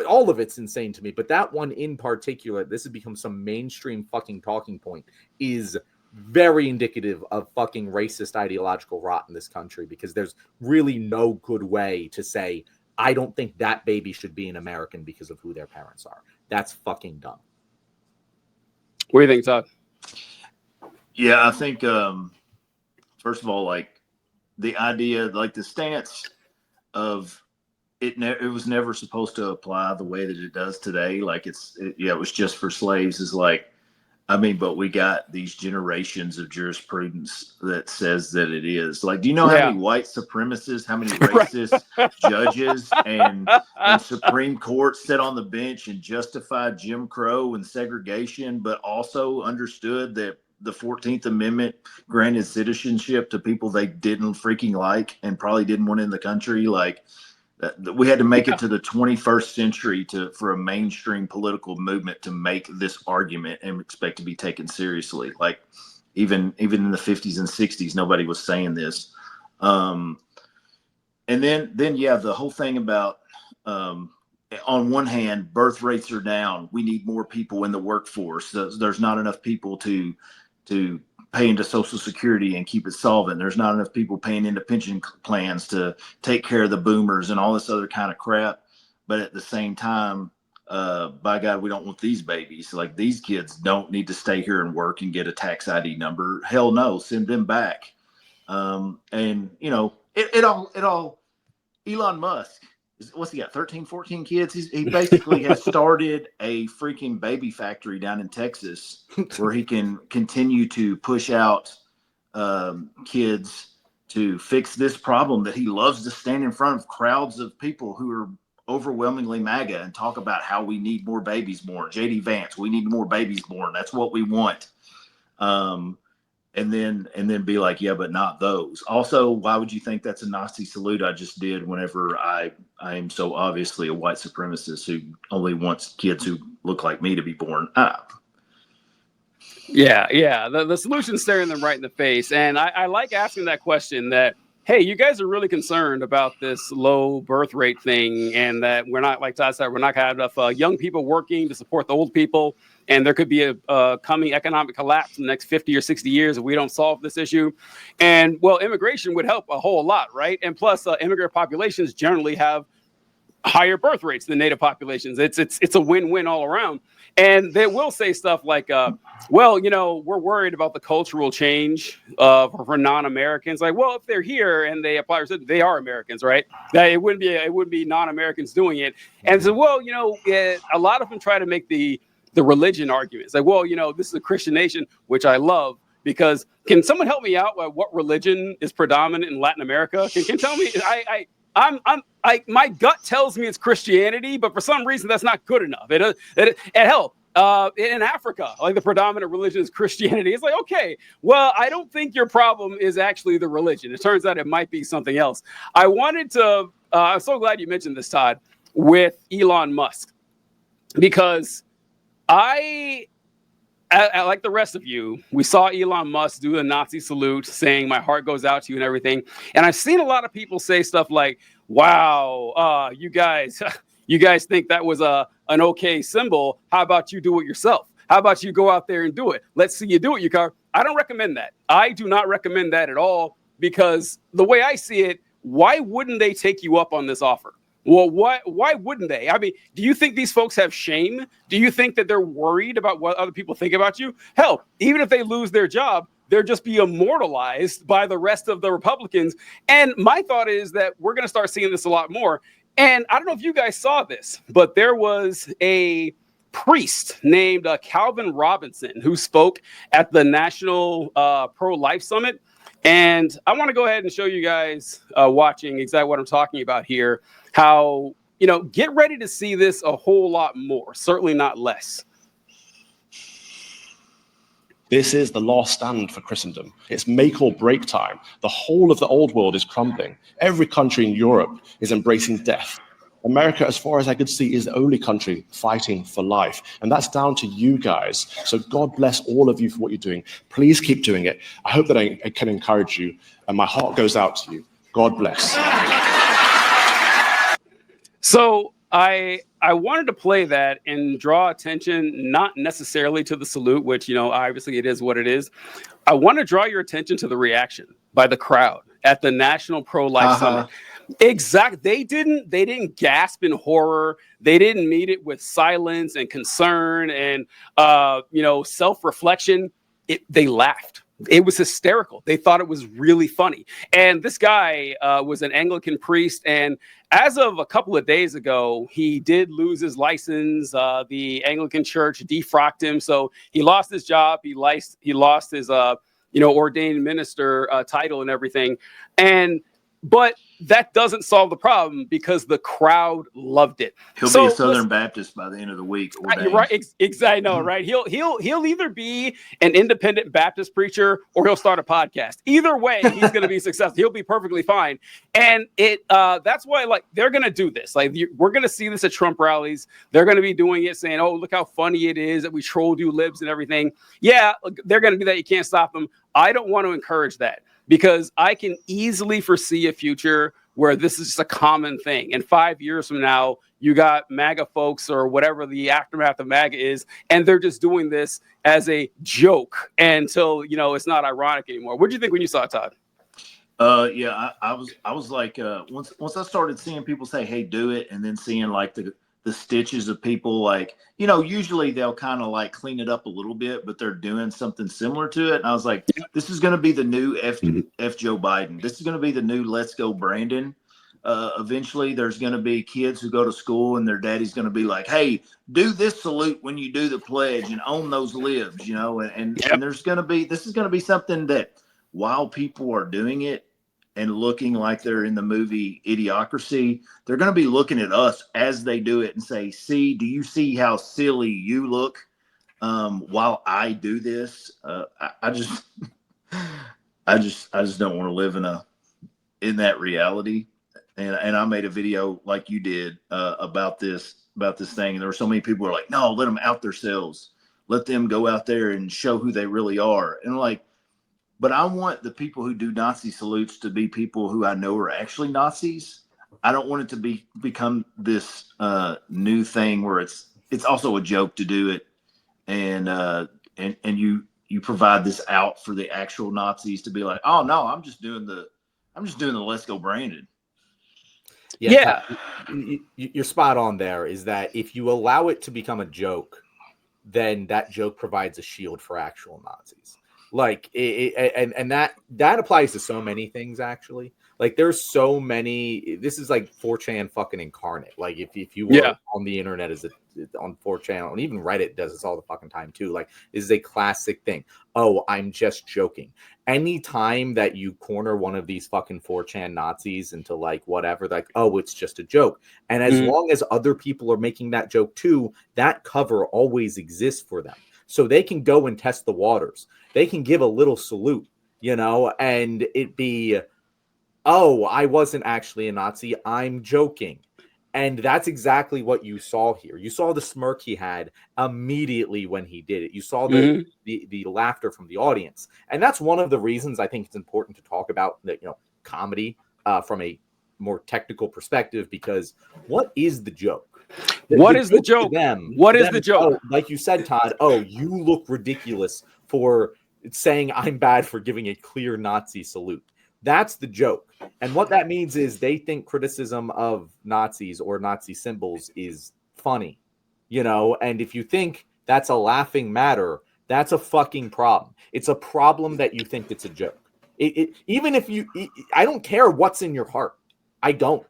All of it's insane to me, but that one in particular, this has become some mainstream fucking talking point, is very indicative of fucking racist ideological rot in this country, because there's really no good way to say, I don't think that baby should be an American because of who their parents are. That's fucking dumb. What do you think, Todd? Yeah, I think, first of all, like, the idea, like the stance of it was never supposed to apply the way that it does today. Like, it was just for slaves, is like, but we got these generations of jurisprudence that says that it is. Like, do you know how many white supremacists, how many racist judges and Supreme Court sat on the bench and justified Jim Crow and segregation, but also understood that the 14th Amendment granted citizenship to people they didn't freaking like and probably didn't want in the country? Like, we had to make it to the 21st century for a mainstream political movement to make this argument and expect to be taken seriously. Like, even in the 50s and 60s, nobody was saying this. And then the whole thing about, on one hand, birth rates are down. We need more people in the workforce. There's not enough people to pay into Social Security and keep it solvent. There's not enough people paying into pension plans to take care of the boomers and all this other kind of crap. But at the same time, by God, we don't want these babies. Like, these kids don't need to stay here and work and get a tax ID number. Hell no, send them back. And you know, it all Elon Musk, what's he got, 13, 14 kids? He basically has started a freaking baby factory down in Texas where he can continue to push out kids to fix this problem that he loves to stand in front of crowds of people who are overwhelmingly MAGA and talk about how we need more babies born. JD Vance, we need more babies born. That's what we want. And then be like, yeah, but not those. Also, why would you think that's a Nazi salute I just did whenever I am so obviously a white supremacist who only wants kids who look like me to be born up? Yeah. The solution's staring them right in the face. And I like asking that question that, hey, you guys are really concerned about this low birth rate thing, and that we're not, like Todd said, we're not going to have enough young people working to support the old people. And there could be a coming economic collapse in the next 50 or 60 years if we don't solve this issue. And, well, immigration would help a whole lot, right? And plus, immigrant populations generally have higher birth rates than native populations. It's a win-win all around. And they will say stuff like, well, you know, we're worried about the cultural change for non-Americans. Like, well, if they're here and they apply, they are Americans, right? That it wouldn't be non-Americans doing it. And so, well, you know, a lot of them try to make the religion arguments. Like, well, you know, this is a Christian nation, which I love, because can someone help me out? What religion is predominant in Latin America? Can tell me? My gut tells me it's Christianity, but for some reason that's not good enough. Hell, in Africa, like, the predominant religion is Christianity. It's like, okay, well, I don't think your problem is actually the religion. It turns out it might be something else. I'm so glad you mentioned this, Todd, with Elon Musk, because I like the rest of you, we saw Elon Musk do the Nazi salute saying, my heart goes out to you and everything. And I've seen a lot of people say stuff like, wow, you guys think that was an okay symbol. How about you do it yourself? How about you go out there and do it? Let's see you do it, Yukar. I don't recommend that. I do not recommend that at all, because the way I see it, why wouldn't they take you up on this offer? Well, why wouldn't they? I mean, do you think these folks have shame? Do you think that they're worried about what other people think about you? Hell, even if they lose their job, they'll just be immortalized by the rest of the Republicans. And my thought is that we're going to start seeing this a lot more. And I don't know if you guys saw this, but there was a priest named Calvin Robinson who spoke at the National Pro-Life Summit. And I want to go ahead and show you guys watching exactly what I'm talking about here. How, you know, get ready to see this a whole lot more, certainly not less. This is the last stand for Christendom. It's make or break time. The whole of the old world is crumbling. Every country in Europe is embracing death. America, as far as I could see, is the only country fighting for life. And that's down to you guys. So God bless all of you for what you're doing. Please keep doing it. I hope that I can encourage you. And my heart goes out to you. God bless. So I wanted to play that and draw attention, not necessarily to the salute, which, you know, obviously it is what it is. I want to draw your attention to the reaction by the crowd at the National Pro-Life Summit. Exactly. They didn't gasp in horror. They didn't meet it with silence and concern and, self-reflection. They laughed. It was hysterical. They thought it was really funny. And this guy was an Anglican priest. And as of a couple of days ago, he did lose his license. The Anglican Church defrocked him. So he lost his job. He lost his, ordained minister title and everything. But that doesn't solve the problem, because the crowd loved it. He'll be a Southern Baptist by the end of the week. Right, exactly. No, right. He'll either be an independent Baptist preacher or he'll start a podcast. Either way, he's going to be successful. He'll be perfectly fine. And that's why, like, they're going to do this. Like, we're going to see this at Trump rallies. They're going to be doing it, saying, "Oh, look how funny it is that we trolled you libs and everything." Yeah, they're going to do that. You can't stop them. I don't want to encourage that, because I can easily foresee a future where this is just a common thing. And 5 years from now, you got MAGA folks or whatever the aftermath of MAGA is, and they're just doing this as a joke until, it's not ironic anymore. What did you think when you saw it, Todd? I was like, once I started seeing people say, "Hey, do it," and then seeing like the stitches of people, like, you know, usually they'll kind of like clean it up a little bit, but they're doing something similar to it. And I was like, this is going to be the new F Joe Biden. This is going to be the new Let's Go Brandon. Eventually there's going to be kids who go to school and their daddy's going to be like, hey, do this salute when you do the pledge and own those libs, you know, and there's going to be, this is going to be something that while people are doing it and looking like they're in the movie Idiocracy, they're going to be looking at us as they do it and say, see, do you see how silly you look while I do this? I just don't want to live in that reality. And I made a video like you did about this thing. And there were so many people who were like, no, let them out themselves. Let them go out there and show who they really are. And like, but I want the people who do Nazi salutes to be people who I know are actually Nazis. I don't want it to become this new thing where it's also a joke to do it. And you provide this out for the actual Nazis to be like, oh no, I'm just doing the Let's Go Brandon. Yeah. You're spot on there, is that if you allow it to become a joke, then that joke provides a shield for actual Nazis. Like, and that applies to so many things, actually. Like, there's so many, this is like 4chan fucking incarnate. Like, if you were on the internet on 4chan, and even Reddit does this all the fucking time too. Like, this is a classic thing. Oh, I'm just joking. Anytime that you corner one of these fucking 4chan Nazis into like whatever, like, oh, it's just a joke. And as long as other people are making that joke too, that cover always exists for them. So they can go and test the waters. They can give a little salute, you know, and it be, oh, I wasn't actually a Nazi, I'm joking. And that's exactly what you saw here. You saw the smirk he had immediately when he did it. You saw the laughter from the audience. And that's one of the reasons I think it's important to talk about the, you know, comedy from a more technical perspective, because what is the joke? What is the joke? What is the joke? Oh, like you said, Todd, oh, you look ridiculous for saying I'm bad for giving a clear Nazi salute. That's the joke. And what that means is they think criticism of Nazis or Nazi symbols is funny, you know, and if you think that's a laughing matter, that's a fucking problem. It's a problem that you think it's a joke. Even if I don't care what's in your heart. I don't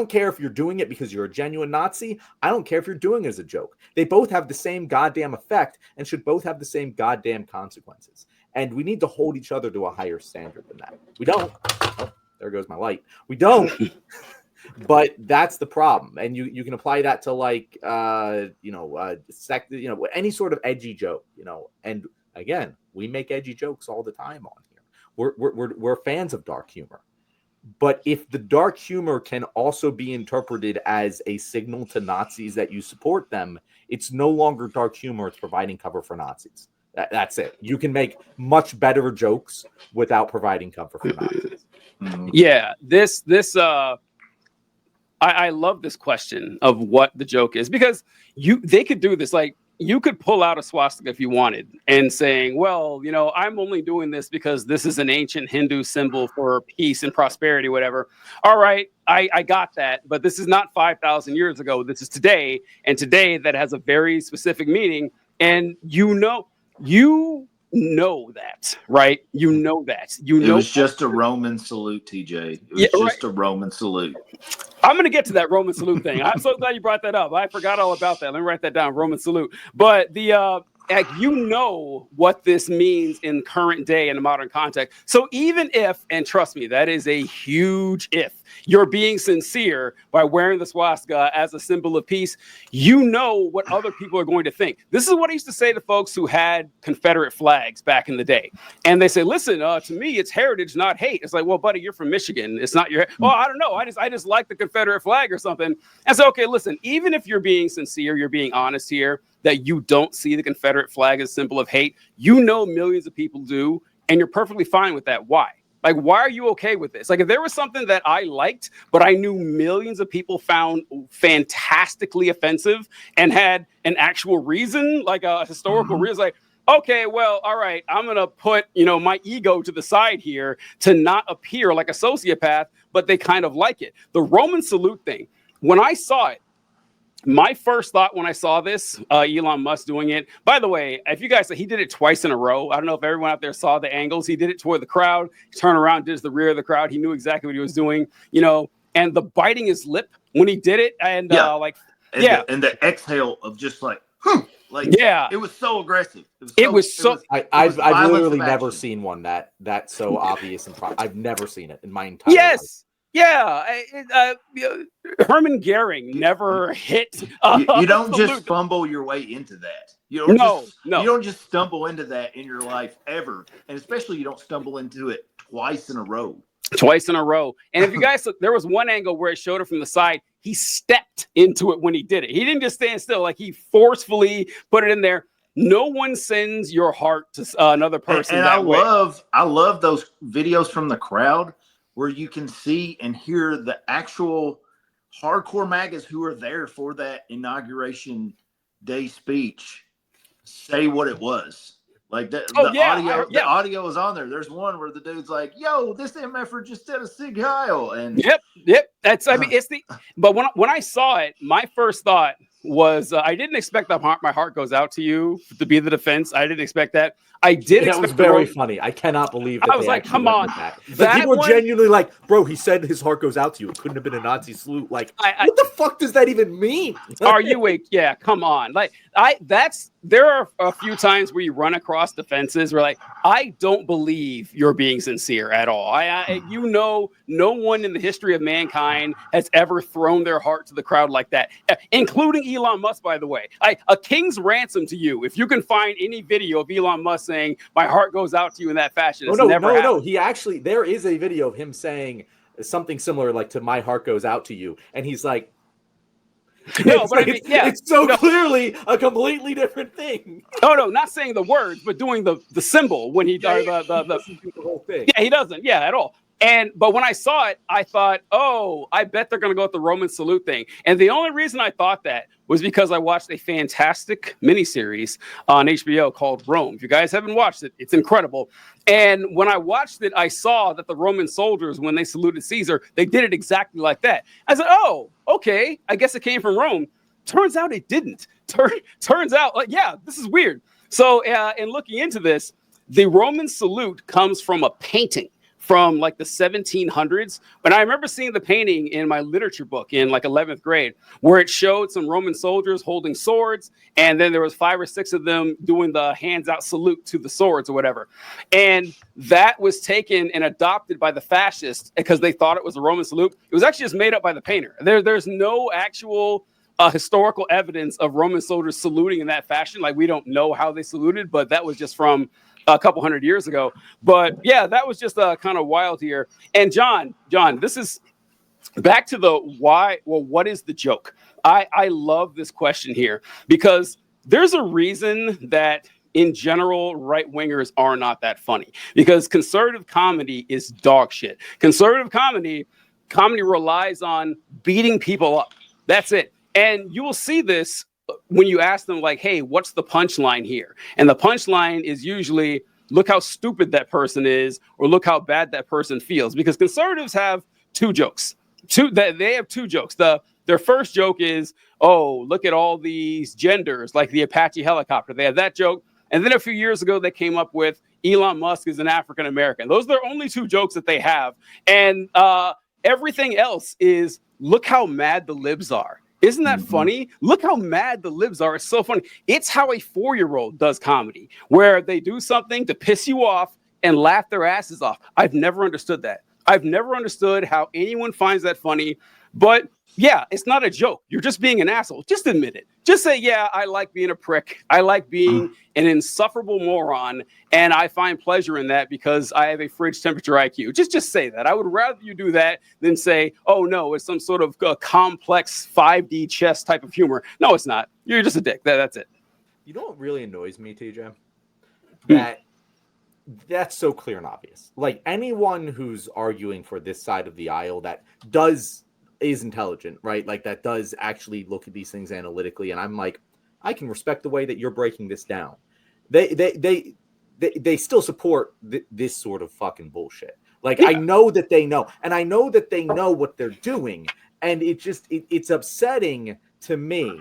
care if you're doing it because you're a genuine Nazi. I don't care if you're doing it as a joke. They both have the same goddamn effect and should both have the same goddamn consequences. And we need to hold each other to a higher standard than that. We don't. Oh, there goes my light. We don't. But that's the problem. And you can apply that to like, any sort of edgy joke, you know. And again, we make edgy jokes all the time on here. We're fans of dark humor. But if the dark humor can also be interpreted as a signal to Nazis that you support them, it's no longer dark humor. It's providing cover for Nazis. That's it. You can make much better jokes without providing cover for Nazis. Yeah, I love this question of what the joke is, because they could do this. Like, you could pull out a swastika if you wanted and saying, well, you know, I'm only doing this because this is an ancient Hindu symbol for peace and prosperity, whatever. All right, I got that. But this is not 5,000 years ago. This is today. And today that has a very specific meaning. And you know that, right? You know that. It was just a Roman salute, TJ. It was just a Roman salute. I'm going to get to that Roman salute thing. I'm so glad you brought that up. I forgot all about that. Let me write that down, Roman salute. But you know what this means in current day in the modern context. So even if, and trust me, that is a huge if, you're being sincere by wearing the swastika as a symbol of peace, you know what other people are going to think. This is what I used to say to folks who had Confederate flags back in the day. And they say, listen, to me, it's heritage, not hate. It's like, well, buddy, you're from Michigan. It's not your, well, I don't know. I just like the Confederate flag or something. And so, okay, listen, even if you're being sincere, you're being honest here, that you don't see the Confederate flag as a symbol of hate, you know millions of people do, and you're perfectly fine with that. Why? Like, why are you okay with this? Like, if there was something that I liked, but I knew millions of people found fantastically offensive and had an actual reason, like a historical reason, like, okay, well, all right, I'm going to put, my ego to the side here to not appear like a sociopath, but they kind of like it. The Roman salute thing, when I saw it, My first thought when I saw this, Elon Musk doing it, by the way, if you guys, he did it twice in a row. I don't know if everyone out there saw the angles. He did it toward the crowd, turned around, did the rear of the crowd. He knew exactly what he was doing, and the biting his lip when he did it. And and the exhale of just like, it was so aggressive. I've literally never seen one that's so obvious. I've never seen it in my entire life. Yeah, Herman Goering never hit. You don't just fumble your way into that. You don't just stumble into that in your life ever, and especially you don't stumble into it twice in a row. And if you guys look, there was one angle where it showed it from the side. He stepped into it when he did it. He didn't just stand still; like he forcefully put it in there. No one sends your heart to another person. And I love those videos from the crowd, where you can see and hear the actual hardcore MAGAs who are there for that inauguration day speech say what it was. Like the audio is on there. There's one where the dude's like, "Yo, this MFer just did a Sig Heil." And yep. But when I saw it, my first thought was I didn't expect that my heart goes out to you to be the defense. I didn't expect that. I did. That was very funny. I cannot believe that. I was like, come on. People were genuinely like, bro, he said his heart goes out to you. It couldn't have been a Nazi salute. Like, what the fuck does that even mean? Are you yeah, come on. Like, there are a few times where you run across defenses where like, I don't believe you're being sincere at all. No one in the history of mankind has ever thrown their heart to the crowd like that, including Elon Musk, by the way. A king's ransom to you. If you can find any video of Elon Musk saying, my heart goes out to you in that fashion. No. He actually, there is a video of him saying something similar, like to my heart goes out to you. And he's like, it's so clearly a completely different thing. No, not saying the words, but doing the symbol when he does the whole thing. Yeah, he doesn't. Yeah, at all. But when I saw it, I thought, I bet they're going to go with the Roman salute thing. And the only reason I thought that was because I watched a fantastic miniseries on HBO called Rome. If you guys haven't watched it, it's incredible. And when I watched it, I saw that the Roman soldiers, when they saluted Caesar, they did it exactly like that. I said, okay, I guess it came from Rome. Turns out it didn't. Turns out, this is weird. So in looking into this, the Roman salute comes from a painting from like the 1700s. But I remember seeing the painting in my literature book in like 11th grade, where it showed some Roman soldiers holding swords. And then there was 5 or 6 of them doing the hands out salute to the swords or whatever. And that was taken and adopted by the fascists because they thought it was a Roman salute. It was actually just made up by the painter. There's no actual historical evidence of Roman soldiers saluting in that fashion. Like, we don't know how they saluted, but that was just from a couple hundred years ago. But yeah, that was just kind of wild here. And John, this is back to the why. Well, what is the joke? I love this question here because there's a reason that in general, right wingers are not that funny, because conservative comedy is dog shit. Conservative comedy relies on beating people up. That's it. And you will see this when you ask them, like, hey, what's the punchline here? And the punchline is usually, look how stupid that person is, or look how bad that person feels. Because conservatives have 2 jokes. They have 2 jokes. Their first joke is, look at all these genders, like the Apache helicopter. They have that joke. And then a few years ago, they came up with Elon Musk is an African American. Those are their only 2 jokes that they have. And everything else is, look how mad the libs are. Isn't that funny? Look how mad the libs are. It's so funny. It's how a 4-year-old does comedy, where they do something to piss you off and laugh their asses off. I've never understood that. I've never understood how anyone finds that funny. But yeah, it's not a joke. You're just being an asshole. Just admit it. Just say, yeah, I like being a prick. I like being an insufferable moron. And I find pleasure in that because I have a fridge temperature IQ. Just say that. I would rather you do that than say, oh, no, it's some sort of complex 5D chess type of humor. No, it's not. You're just a dick. That's it. You know what really annoys me, TJ? That's so clear and obvious. Like, anyone who's arguing for this side of the aisle that is intelligent, right? Like, that does actually look at these things analytically. And I'm like, I can respect the way that you're breaking this down. They still support this sort of fucking bullshit. Like, yeah. I know that they know, and I know that they know what they're doing. And it's upsetting to me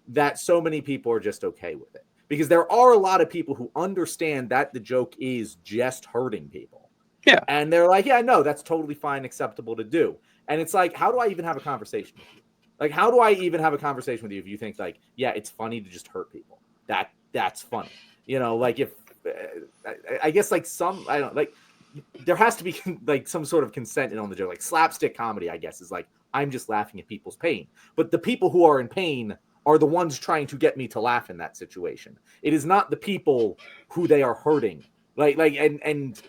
that so many people are just okay with it, because there are a lot of people who understand that the joke is just hurting people. Yeah. And they're like, yeah, no, that's totally fine, acceptable to do. And it's like, how do I even have a conversation with you? Like, how do I even have a conversation with you if you think like, yeah, it's funny to just hurt people? That's funny. You know, like if I guess like I don't like, there has to be like some sort of consent on the joke. Like slapstick comedy, I guess, is like, I'm just laughing at people's pain. But the people who are in pain are the ones trying to get me to laugh in that situation. It is not the people who they are hurting. And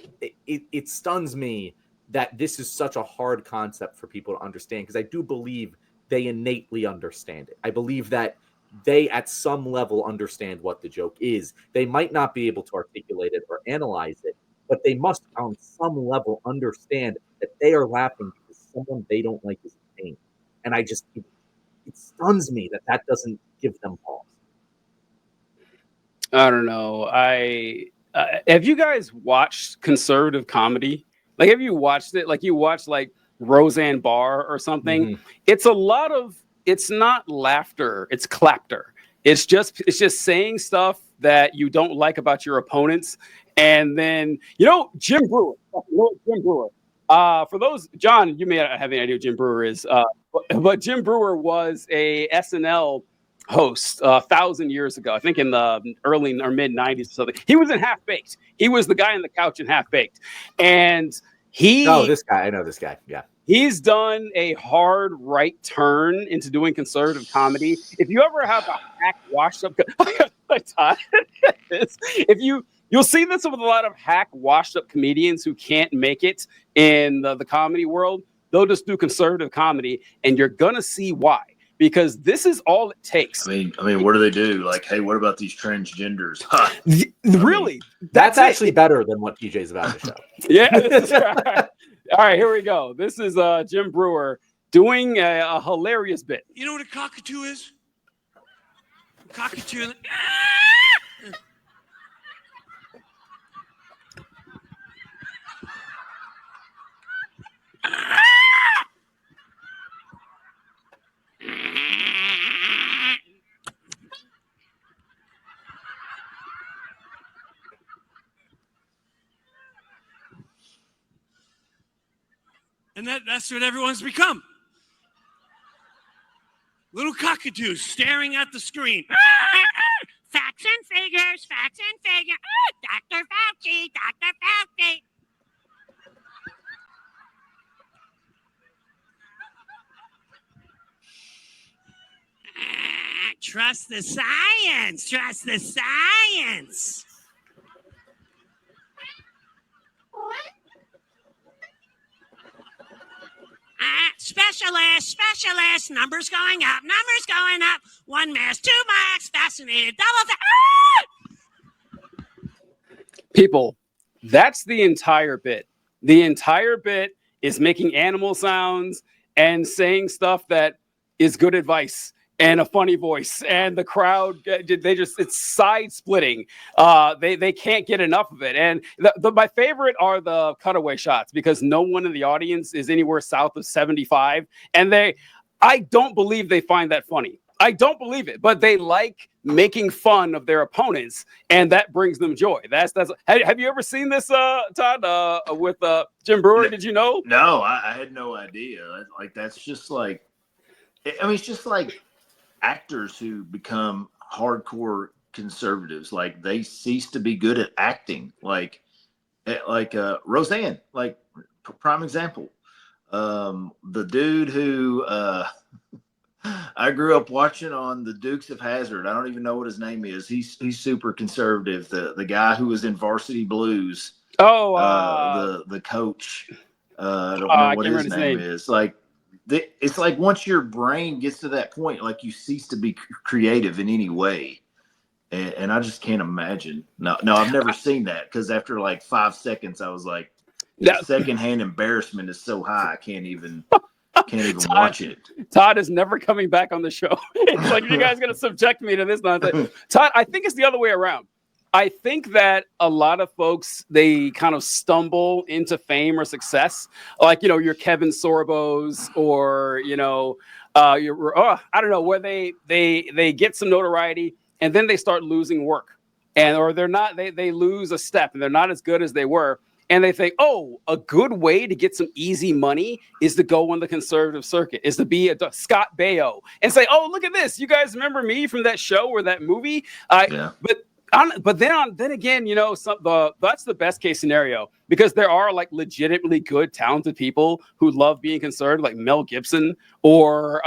it stuns me that this is such a hard concept for people to understand, because I do believe they innately understand it. I believe that they at some level understand what the joke is. They might not be able to articulate it or analyze it, but they must on some level understand that they are laughing because someone they don't like is in pain. And I just, it stuns me that doesn't give them pause. I don't know. Have you guys watched conservative comedy? Like, have you watched it? Like, you watch like Roseanne Barr or something? Mm-hmm. It's not laughter, it's clapter. It's just saying stuff that you don't like about your opponents. And then, Jim Brewer. Jim Brewer. For those, John, you may not have any idea who Jim Brewer is, but Jim Brewer was a SNL host 1,000 years ago, I think in the early or mid 90s or something. He was in Half Baked. He was the guy on the couch in Half Baked. And this guy, I know this guy. Yeah. He's done a hard right turn into doing conservative comedy. If you ever have a hack washed up, you'll see this with a lot of hack washed up comedians who can't make it in the comedy world. They'll just do conservative comedy, and you're gonna see why. Because this is all it takes. I mean, what do they do? Like, hey, what about these transgenders? Really? That's actually better than what TJ's about to show. Yeah. All right, here we go. This is Jim Brewer doing a hilarious bit. You know what a cockatoo is? A cockatoo. And that's what everyone's become. Little cockatoos staring at the screen. Facts and figures, facts and figures. Dr. Fauci, Dr. Fauci. Trust the science. Trust the science. Specialist, numbers going up. One mask, two masks, vaccinated, double. People, that's the entire bit. The entire bit is making animal sounds and saying stuff that is good advice and a funny voice, and the crowd, it's side splitting. They can't get enough of it. And my favorite are the cutaway shots, because no one in the audience is anywhere south of 75. And I don't believe they find that funny. I don't believe it, but they like making fun of their opponents, and that brings them joy. Have you ever seen this, Todd, with Jim Brewer? Did you know? No, I had no idea. Like, that's just like, it's just like actors who become hardcore conservatives. Like, they cease to be good at acting. Like Roseanne, like prime example. The dude who I grew up watching on the Dukes of Hazzard. I don't even know what his name is. He's super conservative. The guy who was in Varsity Blues. The coach. I don't know what his name is. Like, it's like once your brain gets to that point, like, you cease to be creative in any way. And I just can't imagine. No, I've never seen that, because after like 5 seconds, I was like, the secondhand embarrassment is so high, I can't even watch it. Todd is never coming back on the show. It's like, you guys going to subject me to this nonsense. Todd, I think it's the other way around. I think that a lot of folks, they kind of stumble into fame or success, like, you know, your Kevin Sorbos or, you know, I don't know, where they get some notoriety and then they start losing work, and or they lose a step and they're not as good as they were. And they think, oh, a good way to get some easy money is to go on the conservative circuit, is to be a Scott Baio and say, oh, look at this. You guys remember me from that show or that movie? Yeah. But then again, you know, that's the best case scenario, because there are like legitimately good, talented people who love being conservative, like Mel Gibson or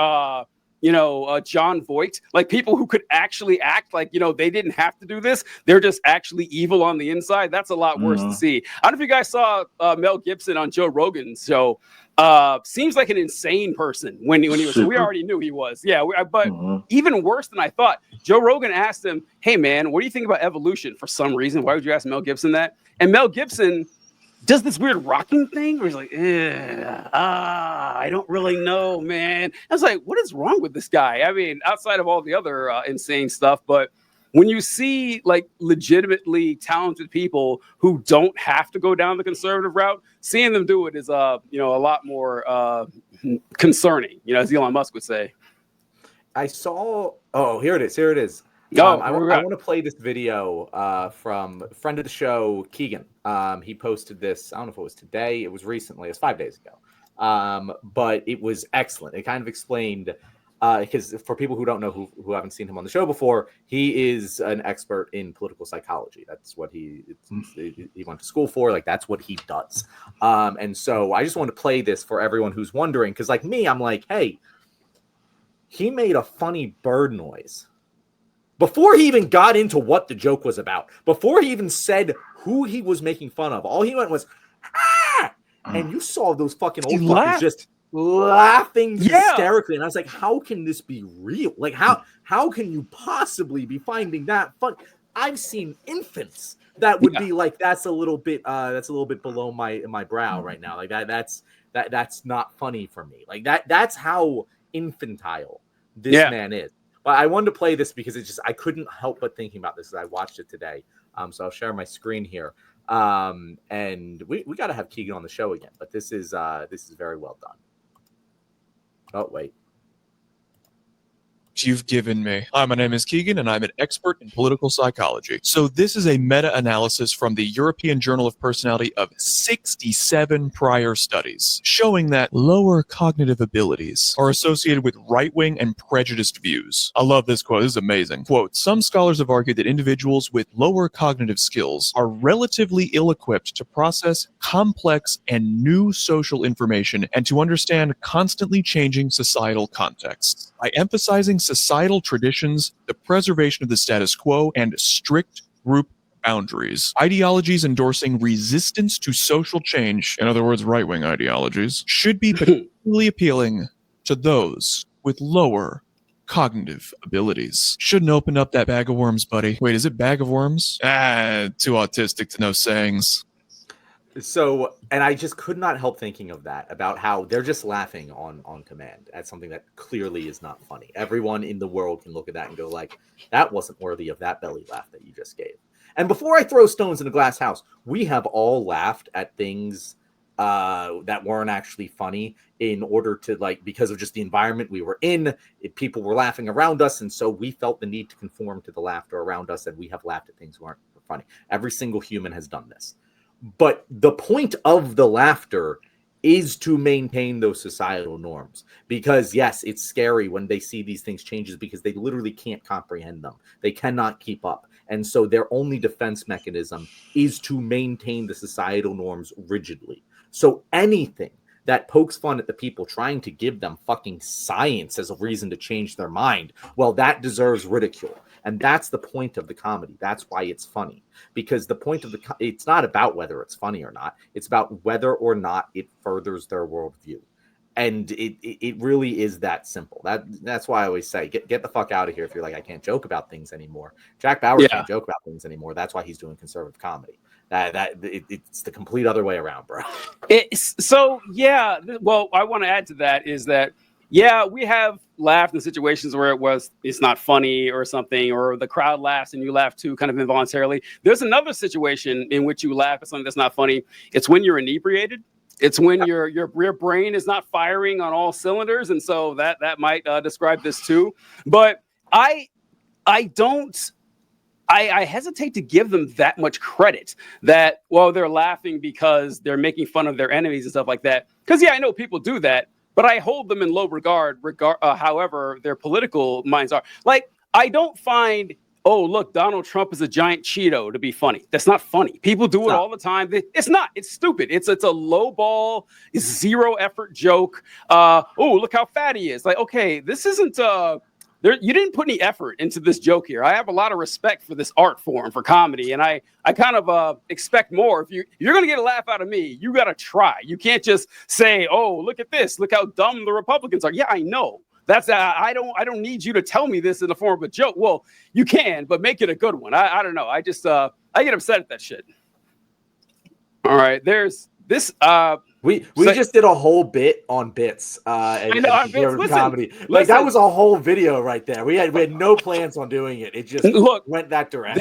John Voight, like people who could actually act like, you know, they didn't have to do this. They're just actually evil on the inside. That's a lot worse to see. I don't know if you guys saw Mel Gibson on Joe Rogan's show. Seems like an insane person when he was. We already knew he was. Yeah, but even worse than I thought. Joe Rogan asked him, "Hey man, what do you think about evolution?" For some reason, why would you ask Mel Gibson that? And Mel Gibson does this weird rocking thing where he's like, I don't really know, man. I was like, what is wrong with this guy? I mean, outside of all the other insane stuff, but when you see like legitimately talented people who don't have to go down the conservative route, seeing them do it is a lot more concerning, you know, as Elon Musk would say. I saw. Oh, here it is. I want to play this video from a friend of the show, Keegan. He posted this. I don't know if it was today. It was recently. It was 5 days ago. But it was excellent. It kind of explained, because for people who don't know, who haven't seen him on the show before, he is an expert in political psychology. That's what he went to school for. Like, that's what he does. And so I just want to play this for everyone who's wondering, because like me, I'm like, hey, he made a funny bird noise before he even got into what the joke was about, before he even said who he was making fun of. All he went was, ah! And you saw those fucking old fuckers just laughing hysterically. And I was like, how can this be real? Like, how can you possibly be finding that fun? I've seen infants that would be like, that's a little bit below my brow right now. Like that's not funny for me. Like that's how infantile this man is. But I wanted to play this because I couldn't help but thinking about this as I watched it today. So I'll share my screen here. And we got to have Keegan on the show again, but this is very well done. Oh, wait. You've given me. Hi, my name is Keegan, and I'm an expert in political psychology. So this is a meta-analysis from the European Journal of Personality of 67 prior studies, showing that lower cognitive abilities are associated with right-wing and prejudiced views. I love this quote. This is amazing. Quote, some scholars have argued that individuals with lower cognitive skills are relatively ill-equipped to process complex and new social information and to understand constantly changing societal contexts. By emphasizing societal traditions, the preservation of the status quo, and strict group boundaries, ideologies endorsing resistance to social change, in other words, right-wing ideologies, should be particularly appealing to those with lower cognitive abilities. Shouldn't open up that bag of worms, buddy. Wait, is it bag of worms? Too autistic to know sayings. So, and I just could not help thinking of that, about how they're just laughing on command at something that clearly is not funny. Everyone in the world can look at that and go like, that wasn't worthy of that belly laugh that you just gave. And before I throw stones in a glass house, we have all laughed at things that weren't actually funny in order to, like, because of just the environment we were in, people were laughing around us. And so we felt the need to conform to the laughter around us. And we have laughed at things that weren't funny. Every single human has done this. But the point of the laughter is to maintain those societal norms, because yes, it's scary when they see these things changes because they literally can't comprehend them. They cannot keep up. And so their only defense mechanism is to maintain the societal norms rigidly. So anything that pokes fun at the people trying to give them fucking science as a reason to change their mind, well, that deserves ridicule. And that's the point of the comedy. That's why it's funny. Because the point of it's not about whether it's funny or not. It's about whether or not it furthers their worldview. And it really is that simple. That's why I always say, get the fuck out of here if you're like, I can't joke about things anymore. Jack Bauer can't joke about things anymore. That's why he's doing conservative comedy. It's the complete other way around, bro. Well, I want to add to that is that yeah, we have laughed in situations where it's not funny or something, or the crowd laughs and you laugh too, kind of involuntarily. There's another situation in which you laugh at something that's not funny. It's when you're inebriated. It's when your brain is not firing on all cylinders, and so that might describe this too. But I hesitate to give them that much credit that, well, they're laughing because they're making fun of their enemies and stuff like that. Because, yeah, I know people do that, but I hold them in low regard, however their political minds are. Like, I don't find, oh, look, Donald Trump is a giant Cheeto to be funny. That's not funny. People do it all the time. It's not. It's stupid. It's a low ball, zero effort joke. Oh, look how fat he is. Like, okay, this isn't... you didn't put any effort into this joke here. I have a lot of respect for this art form, for comedy, and I kind of expect more. If you're going to get a laugh out of me, you got to try. You can't just say, "Oh, look at this! Look how dumb the Republicans are." Yeah, I know. That's I don't need you to tell me this in the form of a joke. Well, you can, but make it a good one. I don't know. I just I get upset at that shit. All right, there's this. We just did a whole bit on bits. And comedy. Like that was a whole video right there. We had no plans on doing it. It just went that direct.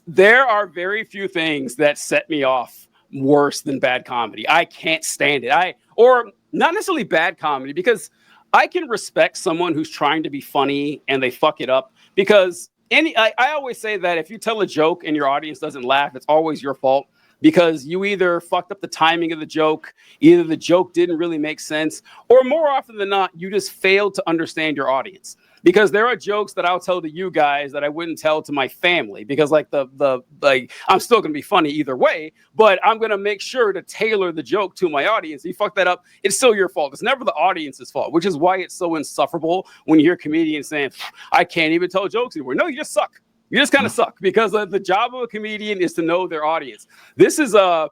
There are very few things that set me off worse than bad comedy. I can't stand it. Or not necessarily bad comedy, because I can respect someone who's trying to be funny and they fuck it up, because I always say that if you tell a joke and your audience doesn't laugh, it's always your fault. Because you either fucked up the timing of the joke, either the joke didn't really make sense, or more often than not, you just failed to understand your audience. Because there are jokes that I'll tell to you guys that I wouldn't tell to my family, because like I'm still gonna be funny either way, but I'm gonna make sure to tailor the joke to my audience. You fuck that up, it's still your fault. It's never the audience's fault, which is why it's so insufferable when you hear comedians saying, "I can't even tell jokes anymore." No, you just suck. You just kind of suck, because the job of a comedian is to know their audience. This is a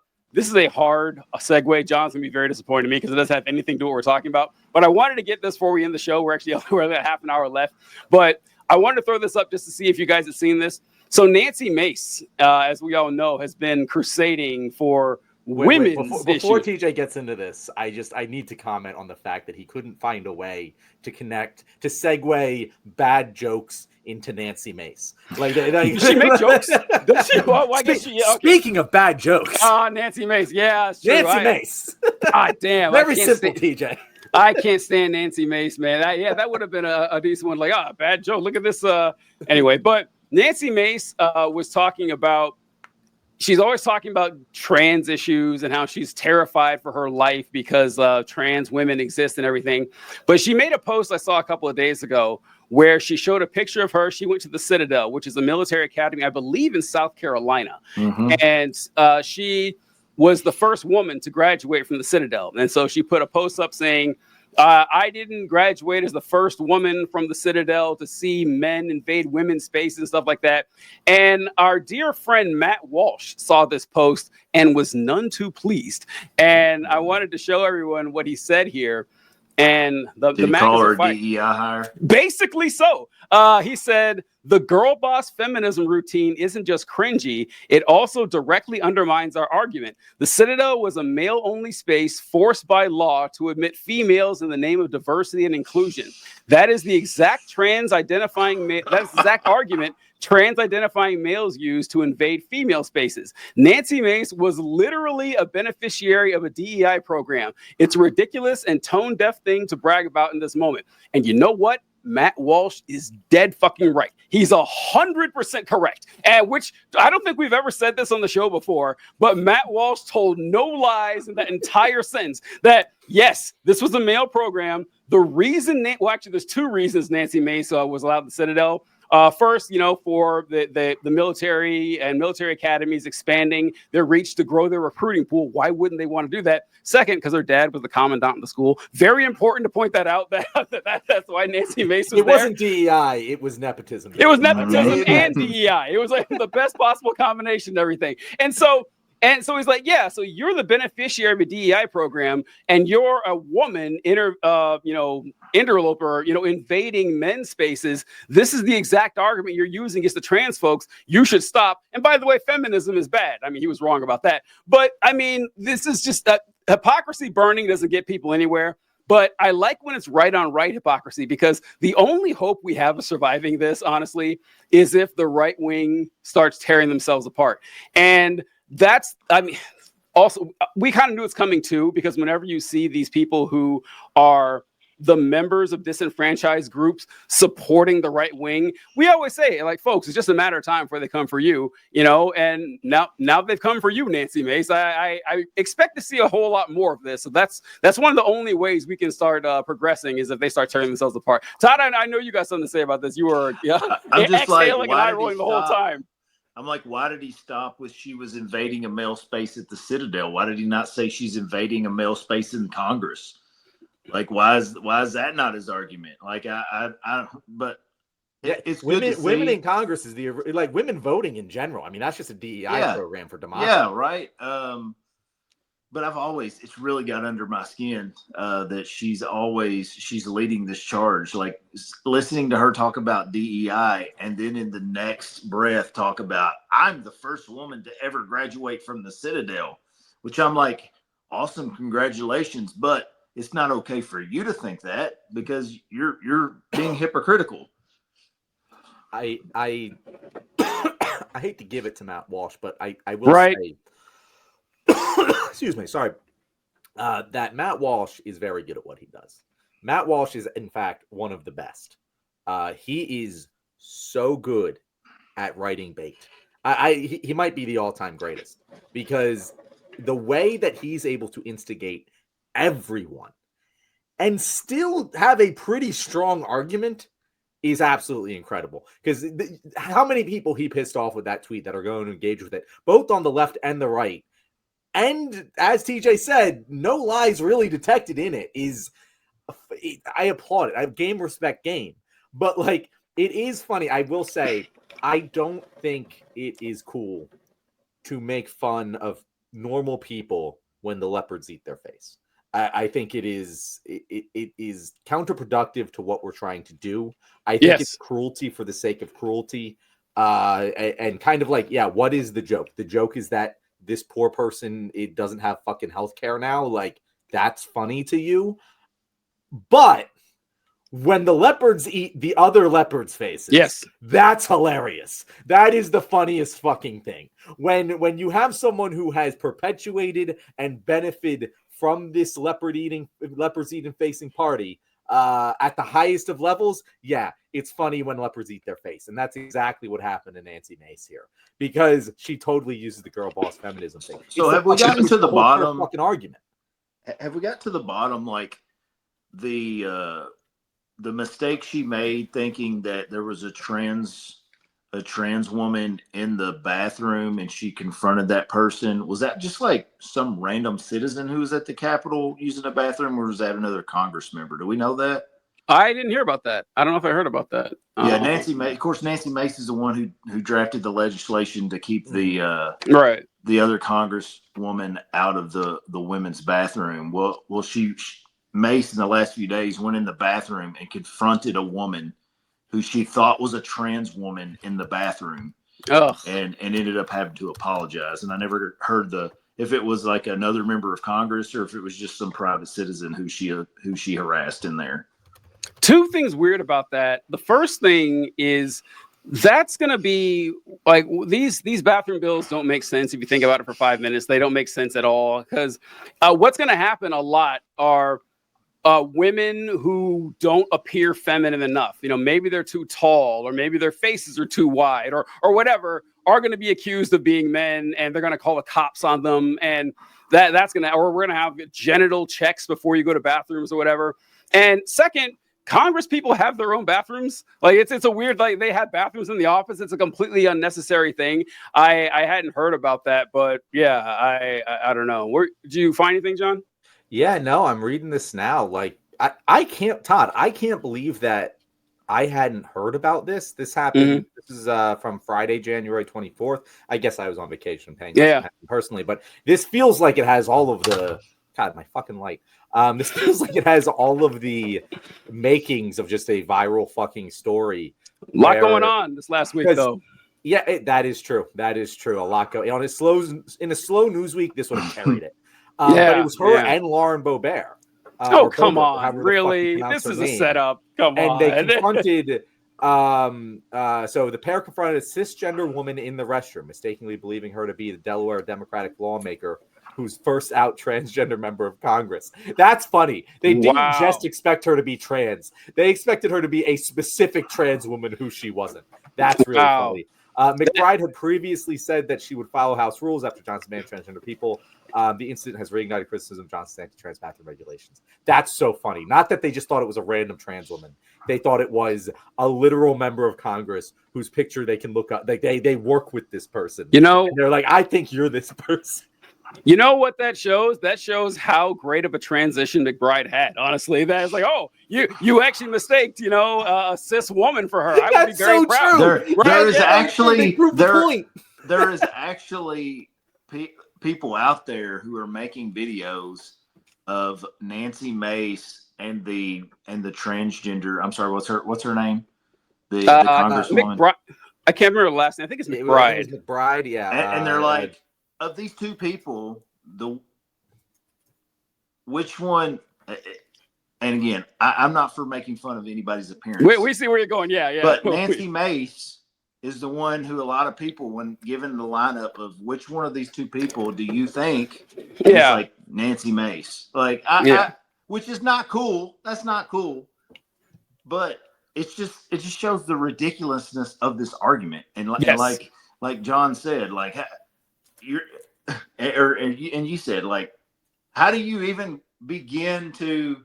hard segue. John's gonna be very disappointed in me because it doesn't have anything to do with what we're talking about. But I wanted to get this before we end the show. We're at half an hour left, but I wanted to throw this up just to see if you guys have seen this. So Nancy Mace, as we all know, has been crusading for women's before TJ gets into this, I need to comment on the fact that he couldn't find a way to segue bad jokes into Nancy Mace. Like, does she make jokes? Does she? Well, I guess she, okay. Speaking of bad jokes, Nancy Mace, yeah, it's true. Nancy Mace. God damn, very simple, TJ. I can't stand Nancy Mace, man. That would have been a decent one. Like, bad joke. Look at this. Anyway, but Nancy Mace was talking about. She's always talking about trans issues and how she's terrified for her life because trans women exist and everything. But she made a post I saw a couple of days ago where she showed a picture of her. She went to the Citadel, which is a military academy, I believe, in South Carolina. Mm-hmm. And she was the first woman to graduate from the Citadel. And so she put a post up saying, I didn't graduate as the first woman from the Citadel to see men invade women's spaces and stuff like that. And our dear friend Matt Walsh saw this post and was none too pleased. And I wanted to show everyone what he said here. And Did he call her DEI hire? Basically so. He said, the girl boss feminism routine isn't just cringy, it also directly undermines our argument. The Citadel was a male-only space forced by law to admit females in the name of diversity and inclusion. That is the exact argument trans-identifying males use to invade female spaces. Nancy Mace was literally a beneficiary of a DEI program. It's a ridiculous and tone-deaf thing to brag about in this moment. And you know what? Matt Walsh is dead fucking right. He's 100% correct. And which I don't think we've ever said this on the show before, but Matt Walsh told no lies in that entire sentence that, yes, this was a male program. The reason, actually, there's two reasons Nancy Mace was allowed the Citadel. First, for the military and military academies expanding their reach to grow their recruiting pool. Why wouldn't they want to do that? Second, because her dad was the commandant of the school. Very important to point that out. That's why Nancy Mace was there. It wasn't DEI. It was nepotism. It was nepotism and DEI. It was like the best possible combination of everything. And so he's like, yeah, so you're the beneficiary of a DEI program and you're a woman, interloper, invading men's spaces. This is the exact argument you're using against the trans folks. You should stop. And by the way, feminism is bad. I mean, he was wrong about that. But I mean, this is just hypocrisy burning doesn't get people anywhere. But I like when it's right on right hypocrisy, because the only hope we have of surviving this, honestly, is if the right wing starts tearing themselves apart. And that's, I mean, also, we kind of knew it's coming too, because whenever you see these people who are the members of disenfranchised groups supporting the right wing, we always say, like, folks, it's just a matter of time before they come for you, you know. And now they've come for you, Nancy Mace. I expect to see a whole lot more of this. So that's one of the only ways we can start progressing, is if they start tearing themselves apart. Todd, I know you got something to say about this. You were I'm just like, exhaling and eye rolling the whole time. I'm like, why did he stop with she was invading a male space at the Citadel? Why did he not say she's invading a male space in Congress? Like, why is that not his argument? Like, but yeah, it's women. good to Women see. in Congress is like women voting in general. I mean, that's just a DEI program for democracy. Yeah, right. But it's really got under my skin that she's leading this charge. Like, listening to her talk about DEI, and then in the next breath talk about, I'm the first woman to ever graduate from the Citadel, which I'm like, awesome, congratulations. But it's not okay for you to think that, because you're being hypocritical. I hate to give it to Matt Walsh, but I will say, excuse me, sorry, that Matt Walsh is very good at what he does. Matt Walsh is, in fact, one of the best. He is so good at writing bait. He might be the all-time greatest, because the way that he's able to instigate everyone and still have a pretty strong argument is absolutely incredible. Because how many people he pissed off with that tweet that are going to engage with it, both on the left and the right. And as TJ said, no lies really detected in it. I applaud it. I game, respect, game. But like, it is funny. I will say, I don't think it is cool to make fun of normal people when the leopards eat their face. I think it is counterproductive to what we're trying to do. I think it's cruelty for the sake of cruelty. And kind of like, what is the joke? The joke is that this poor person, it doesn't have fucking healthcare now. Like, that's funny to you. But when the leopards eat the other leopards' faces, that's hilarious. That is the funniest fucking thing. When you have someone who has perpetuated and benefited from this leopards eating facing party at the highest of levels, it's funny when leopards eat their face. And that's exactly what happened to Nancy Mace here, because she totally uses the girl boss feminism thing. So have we gotten to the bottom fucking argument? Have we got to the bottom, like the mistake she made thinking that there was a trans woman in the bathroom and she confronted that person? Was that just like some random citizen who was at the Capitol using a bathroom, or was that another Congress member? Do we know that? I didn't hear about that. I don't know if I heard about that. Yeah, Nancy Mace. Of course, Nancy Mace is the one who drafted the legislation to keep the other Congresswoman out of the women's bathroom. Well, Mace in the last few days went in the bathroom and confronted a woman who she thought was a trans woman in the bathroom, and ended up having to apologize. And I never heard if it was like another member of Congress or if it was just some private citizen who she harassed in there. Two things weird about that. The first thing is, that's going to be like, these bathroom bills don't make sense if you think about it for 5 minutes. They don't make sense at all, because what's going to happen a lot are women who don't appear feminine enough. You know, maybe they're too tall, or maybe their faces are too wide, or whatever, are going to be accused of being men, and they're going to call the cops on them. And that's going to, or we're going to have genital checks before you go to bathrooms or whatever. And second, Congress people have their own bathrooms. Like, it's a weird, like, they have bathrooms in the office. It's a completely unnecessary thing. I hadn't heard about that, but I don't know. Did you find anything, John? Yeah, no, I'm reading this now. Like, I can't believe that I hadn't heard about this. This happened. This is from Friday, January 24th. I guess I was on vacation paying attention personally, but this feels like it has all of the, God, my fucking light. This feels like it has all of the makings of just a viral fucking story. A lot going on this last week, though. Yeah, that is true. That is true. A lot going on. In a slow news week, this would have carried it. But it was her and Lauren Boebert. Oh, come Bogo, on. however the fuck you Really? pronounce This her is a name. setup. Come And on. they confronted so the pair confronted a cisgender woman in the restroom, mistakenly believing her to be the Delaware Democratic lawmaker who's first out transgender member of Congress. That's funny. They didn't just expect her to be trans. They expected her to be a specific trans woman who she wasn't. That's really funny. McBride had previously said that she would follow House rules after Johnson banned transgender people. The incident has reignited criticism of Johnson's anti-trans bathroom regulations. That's so funny. Not that they just thought it was a random trans woman. They thought it was a literal member of Congress whose picture they can look up. Like they work with this person. You know, and they're like, I think you're this person. You know what that shows? That shows how great of a transition McBride had. Honestly, that is like, oh, you actually mistaked, a cis woman for her. I would be very proud. There is actually people out there who are making videos of Nancy Mace and the transgender. I'm sorry, what's her name? The Congresswoman. I can't remember the last name. I think it's McBride. It was McBride, yeah. And they're like, of these two people, which one? And again, I'm not for making fun of anybody's appearance. We see where you're going. Yeah. But Nancy Mace is the one who a lot of people, when given the lineup of which one of these two people do you think, it's like Nancy Mace. Like, which is not cool. That's not cool. But it just shows the ridiculousness of this argument. And like John said, like you said, like, how do you even begin to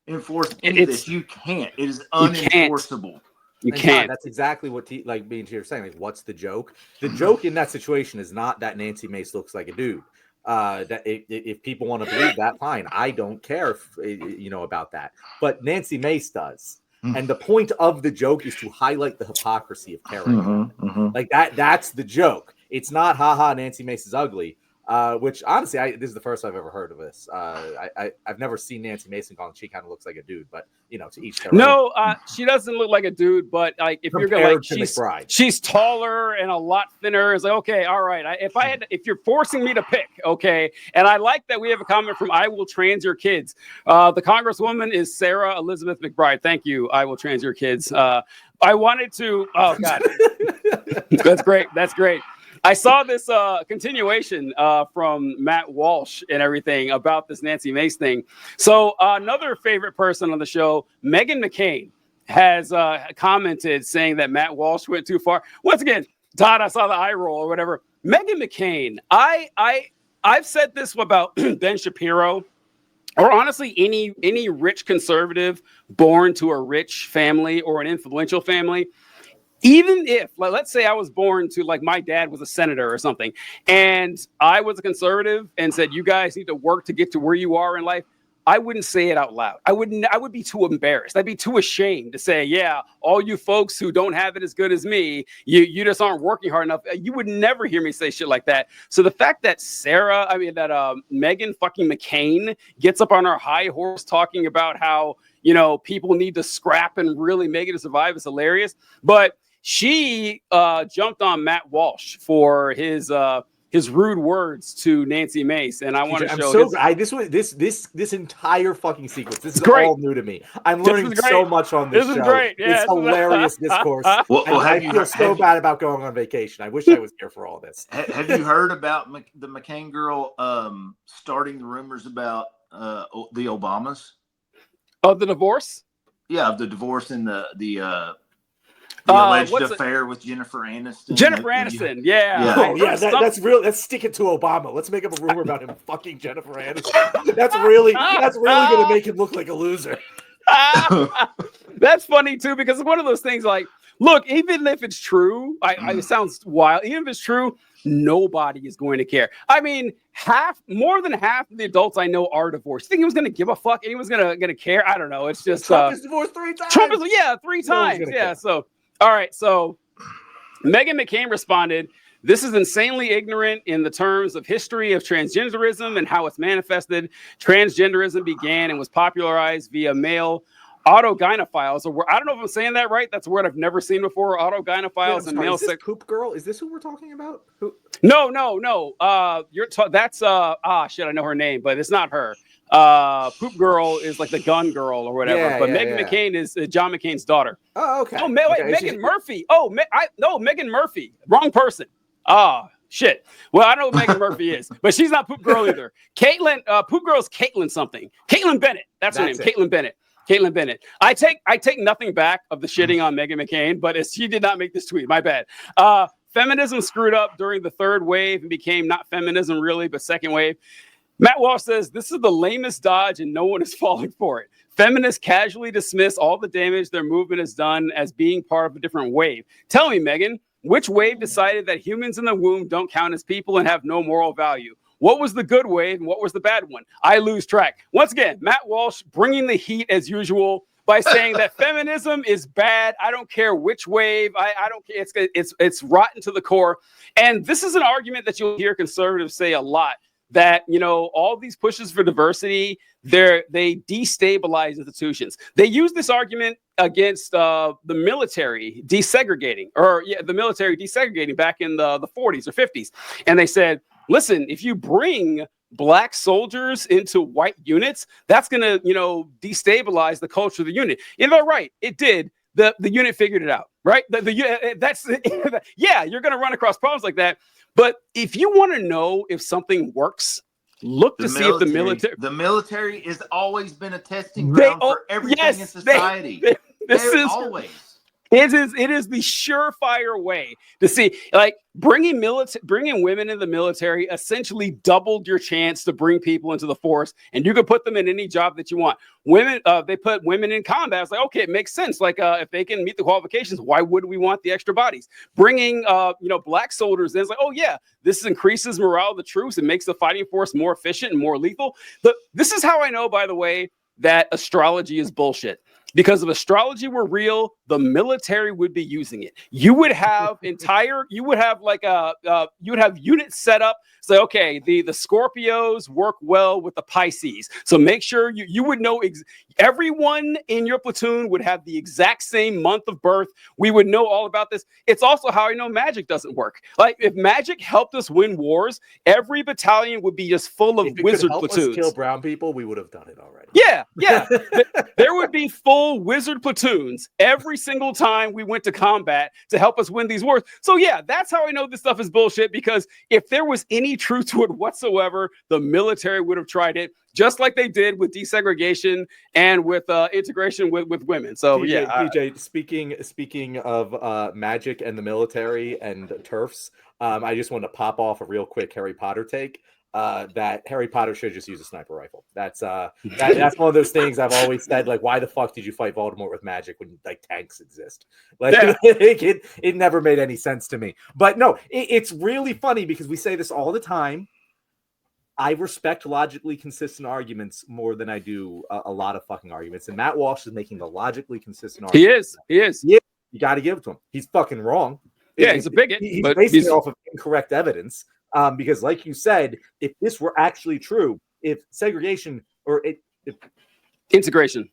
enforce this? You can't. It is unenforceable. You can't. That's exactly what me and T are saying. Like, what's the joke? The joke in that situation is not that Nancy Mace looks like a dude. That if people want to believe that, fine. I don't care about that. But Nancy Mace does. And the point of the joke is to highlight the hypocrisy of caring. Like that's the joke. It's not haha Nancy Mace is ugly. Which honestly, this is the first I've ever heard of this. I've never seen Nancy Mace and gone, she kind of looks like a dude, but to each their own. She doesn't look like a dude, but like if you're gonna she's taller and a lot thinner. It's like, okay, all right. If you're forcing me to pick, okay. And I like that we have a comment from I Will Trans Your Kids. The Congresswoman is Sarah Elizabeth McBride. Thank you. I Will Trans Your Kids. I wanted to. Oh God, that's great. That's great. I saw this continuation from Matt Walsh and everything about this Nancy Mace thing. So another favorite person on the show, Meghan McCain, has commented saying that Matt Walsh went too far. Once again, Todd, I saw the eye roll or whatever. Meghan McCain, I've said this about Ben Shapiro, or honestly any rich conservative born to a rich family or an influential family. Even if, let's say I was born to, like, my dad was a senator or something, and I was a conservative and said, you guys need to work to get to where you are in life, I wouldn't say it out loud. I would be too embarrassed. I'd be too ashamed to say, yeah, all you folks who don't have it as good as me, you just aren't working hard enough. You would never hear me say shit like that. So the fact that Meghan fucking McCain gets up on her high horse talking about how, people need to scrap and really make it to survive is hilarious. But she jumped on Matt Walsh for his rude words to Nancy Mace, and I want to show. This entire fucking sequence. This is great. All new to me. I'm learning so much on this show. This is great. Yeah, it's hilarious discourse. I feel so bad about going on vacation. I wish I was here for all this. Have you heard about the McCain girl starting the rumors about the Obamas? Of the divorce? Yeah, of the divorce and the alleged affair with Jennifer Aniston. Yeah. Oh, yeah, that's real. Let's stick it to Obama. Let's make up a rumor about him fucking Jennifer Aniston. That's really going to make him look like a loser. That's funny too, because it's one of those things. Like, look, even if it's true, it sounds wild. Even if it's true, nobody is going to care. I mean, more than half of the adults I know are divorced. You think he was going to give a fuck? Anyone's going to care? I don't know. It's just Trump is divorced 3 times. Trump is 3 times. Yeah. So. All right, so Meghan McCain responded, this is insanely ignorant in the terms of history of transgenderism and how it's manifested. Transgenderism began and was popularized via male autogynephiles. I don't know if I'm saying that right. That's a word I've never seen before. Autogynephiles and male sex. Poop girl? Is this who we're talking about? Who? No. That's shit. I know her name, but it's not her. Poop Girl is like the gun girl or whatever. Yeah, but yeah, Meghan yeah. McCain is John McCain's daughter. Oh, okay. Oh, wait, Okay, Megan Murphy. Oh, no, Megan Murphy. Wrong person. Ah, shit. Well, I know what Megan Murphy is, but she's not Poop Girl either. Caitlyn, Poop Girl's Caitlyn something. Caitlyn Bennett. That's her name. Caitlyn Bennett. Caitlyn Bennett. I take nothing back of the shitting on Meghan McCain, but she did not make this tweet. My bad. Feminism screwed up during the third wave and became not feminism really, but second wave. Matt Walsh says, this is the lamest dodge and no one is falling for it. Feminists casually dismiss all the damage their movement has done as being part of a different wave. Tell me, Megan, which wave decided that humans in the womb don't count as people and have no moral value? What was the good wave and what was the bad one? I lose track. Once again, Matt Walsh bringing the heat as usual by saying that feminism is bad. I don't care which wave. I don't care. It's rotten to the core. And this is an argument that you'll hear conservatives say a lot, that, you know, all these pushes for diversity, they destabilize institutions. They use this argument against the military desegregating, the military desegregating back in the 40s or 50s. And they said, listen, if you bring black soldiers into white units, that's going to, destabilize the culture of the unit. And they're right. It did. The unit figured it out, right? Yeah, you're going to run across problems like that. But if you want to know if something works, look to see if the military has always been a testing ground for everything in society. It is the surefire way to see, like, bringing women in the military essentially doubled your chance to bring people into the force, and you could put them in any job that you want. Women, they put women in combat. It's like, okay, it makes sense. Like, if they can meet the qualifications, why would we want the extra bodies? Bringing, black soldiers in, it's like, oh yeah, this increases morale of the troops. It makes the fighting force more efficient and more lethal. This is how I know, by the way, that astrology is bullshit. Because if astrology were real, the military would be using it. You would have units set up. So, okay, the Scorpios work well with the Pisces. So make sure you would know everyone in your platoon would have the exact same month of birth. We would know all about this. It's also how I know magic doesn't work. Like, if magic helped us win wars, every battalion would be just full of wizard platoons. Us kill brown people, we would have done it already. Yeah. There would be full wizard platoons every single time we went to combat to help us win these wars. So yeah, that's how I know this stuff is bullshit, because if there was any truth to it whatsoever, the military would have tried it, just like they did with desegregation and with integration with women. So DJ, speaking of magic and the military and turfs, I just want to pop off a real quick Harry Potter take. That Harry Potter should just use a sniper rifle. That's one of those things I've always said. Like, why the fuck did you fight Voldemort with magic when like tanks exist? Like, it never made any sense to me. But no, it's really funny because we say this all the time. I respect logically consistent arguments more than I do a lot of fucking arguments. And Matt Walsh is making the logically consistent arguments. He is. Yeah, you got to give it to him. He's fucking wrong. Yeah, he's a bigot. He's basing it off of incorrect evidence. Because, like you said, if this were actually true, if segregation or integration,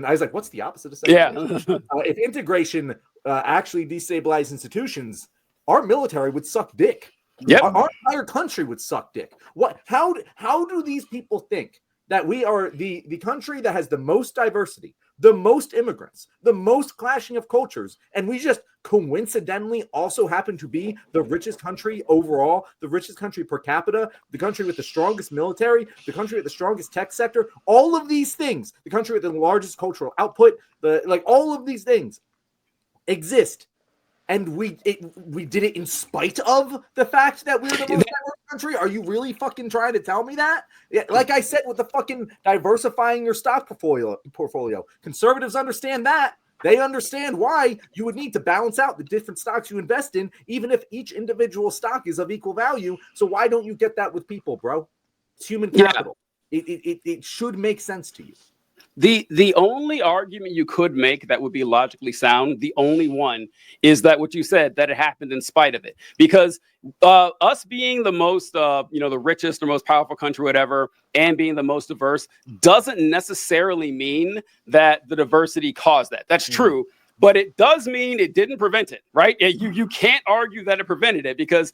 I was like, what's the opposite of segregation? Yeah. If integration actually destabilized institutions, our military would suck dick. Yep. Our entire country would suck dick. What? How do these people think that we are the country that has the most diversity, the most immigrants, the most clashing of cultures, and we just coincidentally also happen to be the richest country overall, the richest country per capita, the country with the strongest military, the country with the strongest tech sector, all of these things, the country with the largest cultural output, all of these things exist. And we did it in spite of the fact that we're the most diverse country? Are you really fucking trying to tell me that? Yeah, like I said, with the fucking diversifying your stock portfolio. Conservatives understand that. They understand why you would need to balance out the different stocks you invest in, even if each individual stock is of equal value. So why don't you get that with people, bro? It's human capital. Yeah. It should make sense to you. The only argument you could make that would be logically sound, the only one, is that what you said, that it happened in spite of it. Because us being the most, the richest or most powerful country, whatever, and being the most diverse doesn't necessarily mean that the diversity caused that. That's true. but it does mean it didn't prevent it, right? You can't argue that it prevented it, because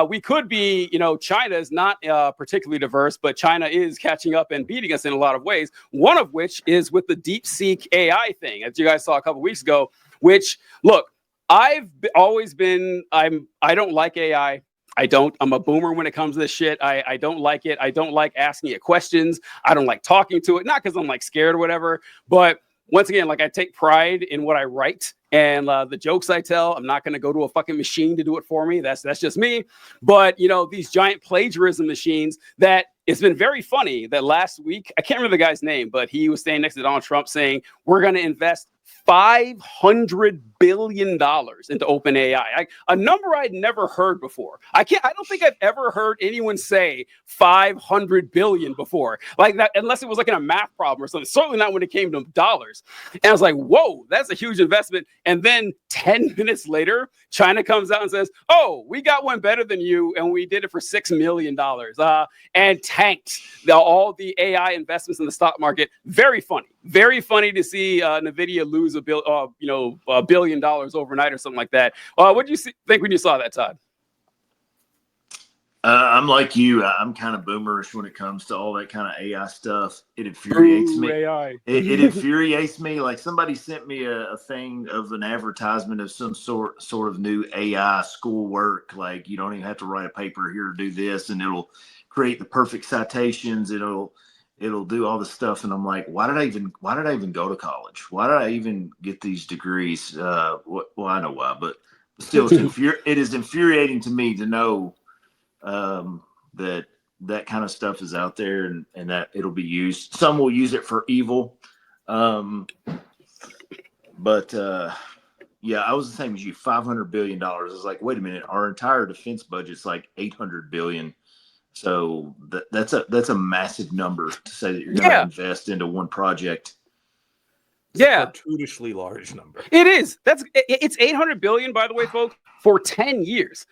we could be, China is not particularly diverse, but China is catching up and beating us in a lot of ways. One of which is with the DeepSeek AI thing, as you guys saw a couple weeks ago. Which, look, I don't like AI. I'm a boomer when it comes to this shit. I don't like it. I don't like asking it questions. I don't like talking to it, not because I'm like scared or whatever, but once again, like, I take pride in what I write and the jokes I tell. I'm not going to go to a fucking machine to do it for me. That's just me. But, these giant plagiarism machines, that it's been very funny that last week, I can't remember the guy's name, but he was standing next to Donald Trump saying, we're going to invest $500 billion into OpenAI, a number I'd never heard before. I don't think I've ever heard anyone say 500 billion before like that, unless it was like in a math problem or something. Certainly not when it came to dollars. And I was like, whoa, that's a huge investment. And then 10 minutes later, China comes out and says, oh, we got one better than you, and we did it for $6 million, and tanked all the AI investments in the stock market. Very funny to see NVIDIA lose $1 billion overnight or something like that. What did you think when you saw that, Todd? I'm like you. I'm kind of boomerish when it comes to all that kind of AI stuff. It infuriates me. AI. It infuriates me. Like, somebody sent me a thing of an advertisement of some sort of new AI schoolwork. Like, you don't even have to write a paper here to do this, and it'll create the perfect citations. It'll do all this stuff. And I'm like, why did I even go to college? Why did I even get these degrees? Well, I know why, but still, it is infuriating to me to know that kind of stuff is out there, and that it'll be used. Some will use it for evil. But yeah, I was the same as you. $500 billion. I was like, wait a minute, our entire defense budget's like $800 billion. So that's a massive number to say that you're going to invest into one project. It's a cartoonishly large number. It is. It's $800 billion, by the way, folks, for 10 years.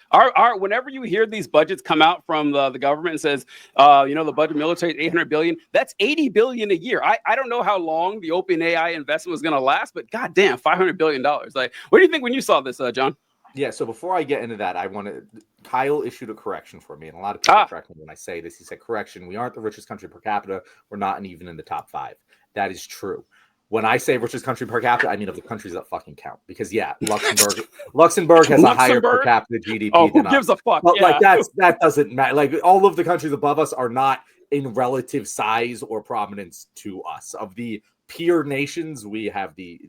Whenever you hear these budgets come out from the government and says, the budget military is $800 billion, that's $80 billion a year. I don't know how long the OpenAI investment was going to last, but goddamn, $500 billion. Like, what do you think when you saw this, John? Yeah, so before I get into that, Kyle issued a correction for me, and a lot of people correct me when I say this. He said, correction, we aren't the richest country per capita. We're not even in the top 5. That is true. When I say richest country per capita, I mean of the countries that fucking count. Because, Luxembourg has a higher per capita GDP than us. Who gives a fuck? But, that doesn't matter. Like, all of the countries above us are not in relative size or prominence to us. Of the peer nations, we have the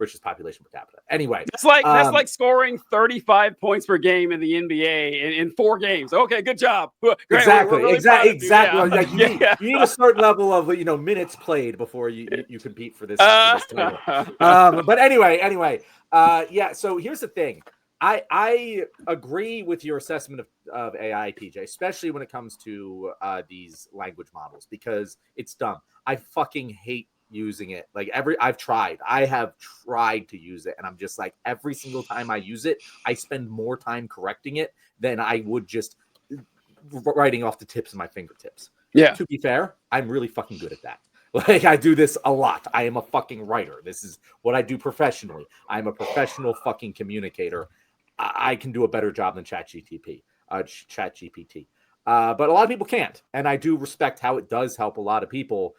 richest population per capita. Anyway, that's like scoring 35 points per game in the NBA in 4 games. Okay, good job. Exactly. Really exactly. Like, you need a certain level of minutes played before you compete for this title. But anyway, yeah. So here's the thing. I agree with your assessment of AI, PJ, especially when it comes to these language models, because it's dumb. I fucking hate using it. Like, I have tried to use it, and I'm just like, every single time I use it, I spend more time correcting it than I would just writing off the tips of my fingertips. Yeah. To be fair, I'm really fucking good at that. Like, I do this a lot. I am a fucking writer. This is what I do professionally. I'm a professional fucking communicator. I can do a better job than ChatGPT. But a lot of people can't, and I do respect how it does help a lot of people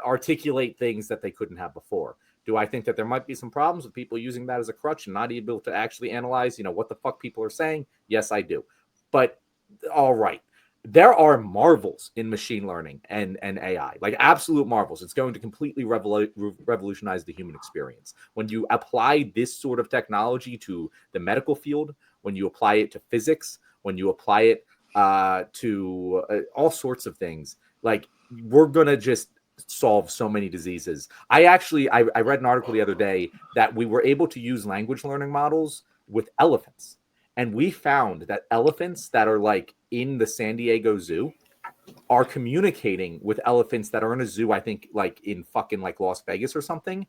articulate things that they couldn't have before. Do I think that there might be some problems with people using that as a crutch and not able to actually analyze, what the fuck people are saying? Yes, I do. But all right, there are marvels in machine learning and AI, like absolute marvels. It's going to completely revolutionize the human experience. When you apply this sort of technology to the medical field, when you apply it to physics, when you apply it to all sorts of things, like, we're going to just solve so many diseases. I read an article the other day that we were able to use language learning models with elephants, and we found that elephants that are like in the San Diego Zoo are communicating with elephants that are in a zoo, I think like in fucking like Las Vegas or something,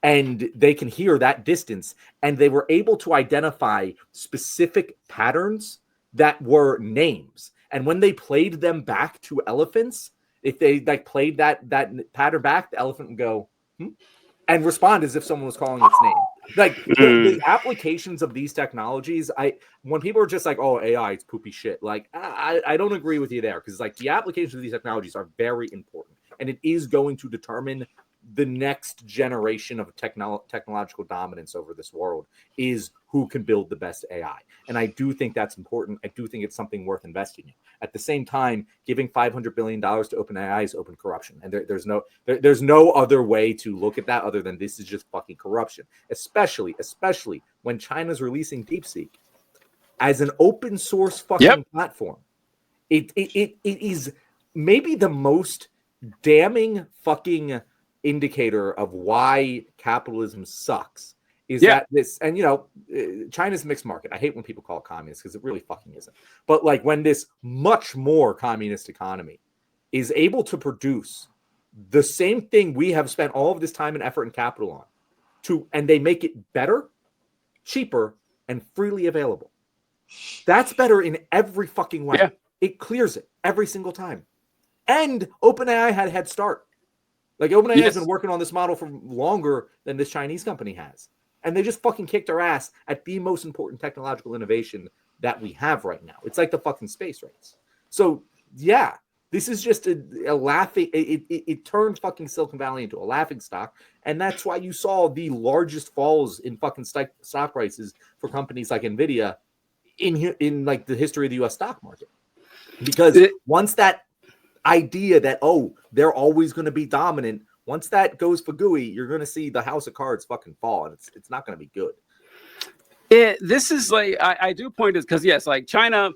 and they can hear that distance, and they were able to identify specific patterns that were names, and when they played them back to elephants, if they like played that pattern back, the elephant would go, and respond as if someone was calling its name. Like the applications of these technologies, when people are just like, "Oh, AI, it's poopy shit," like I don't agree with you there, because like the applications of these technologies are very important, and it is going to determine the next generation of technological dominance over this world is who can build the best AI. And I do think that's important. I do think it's something worth investing in. At the same time, giving $500 billion to OpenAI is open corruption. And there's no other way to look at that other than this is just fucking corruption, especially when China's releasing DeepSeek as an open source fucking platform. It is maybe the most damning fucking indicator of why capitalism sucks is that this, and China's mixed market. I hate when people call it communist because it really fucking isn't. But like when this much more communist economy is able to produce the same thing we have spent all of this time and effort and capital on and they make it better, cheaper, and freely available. That's better in every fucking way. Yeah. It clears it every single time. And OpenAI had a head start. Like OpenAI has been working on this model for longer than this Chinese company has. And they just fucking kicked our ass at the most important technological innovation that we have right now. It's like the fucking space race. So yeah, this is just a laughing, it turned fucking Silicon Valley into a laughing stock. And that's why you saw the largest falls in fucking stock prices for companies like NVIDIA in like the history of the US stock market. Because once that idea that, oh, they're always going to be dominant, once that goes for gooey, you're going to see the house of cards fucking fall, and it's not going to be good. This is like, I do point this because yes, like China,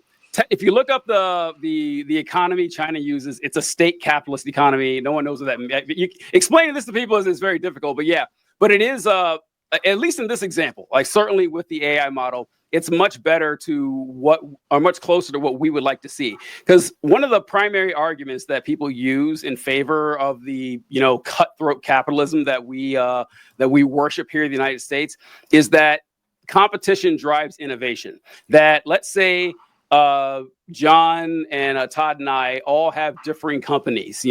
if you look up the economy China uses, it's a state capitalist economy. No one knows what that means. Explaining this to people is very difficult, but it is at least in this example, like certainly with the AI model, it's much better much closer to what we would like to see. Because one of the primary arguments that people use in favor of the, cutthroat capitalism that we worship here in the United States is that competition drives innovation. That let's say John and Todd and I all have differing companies,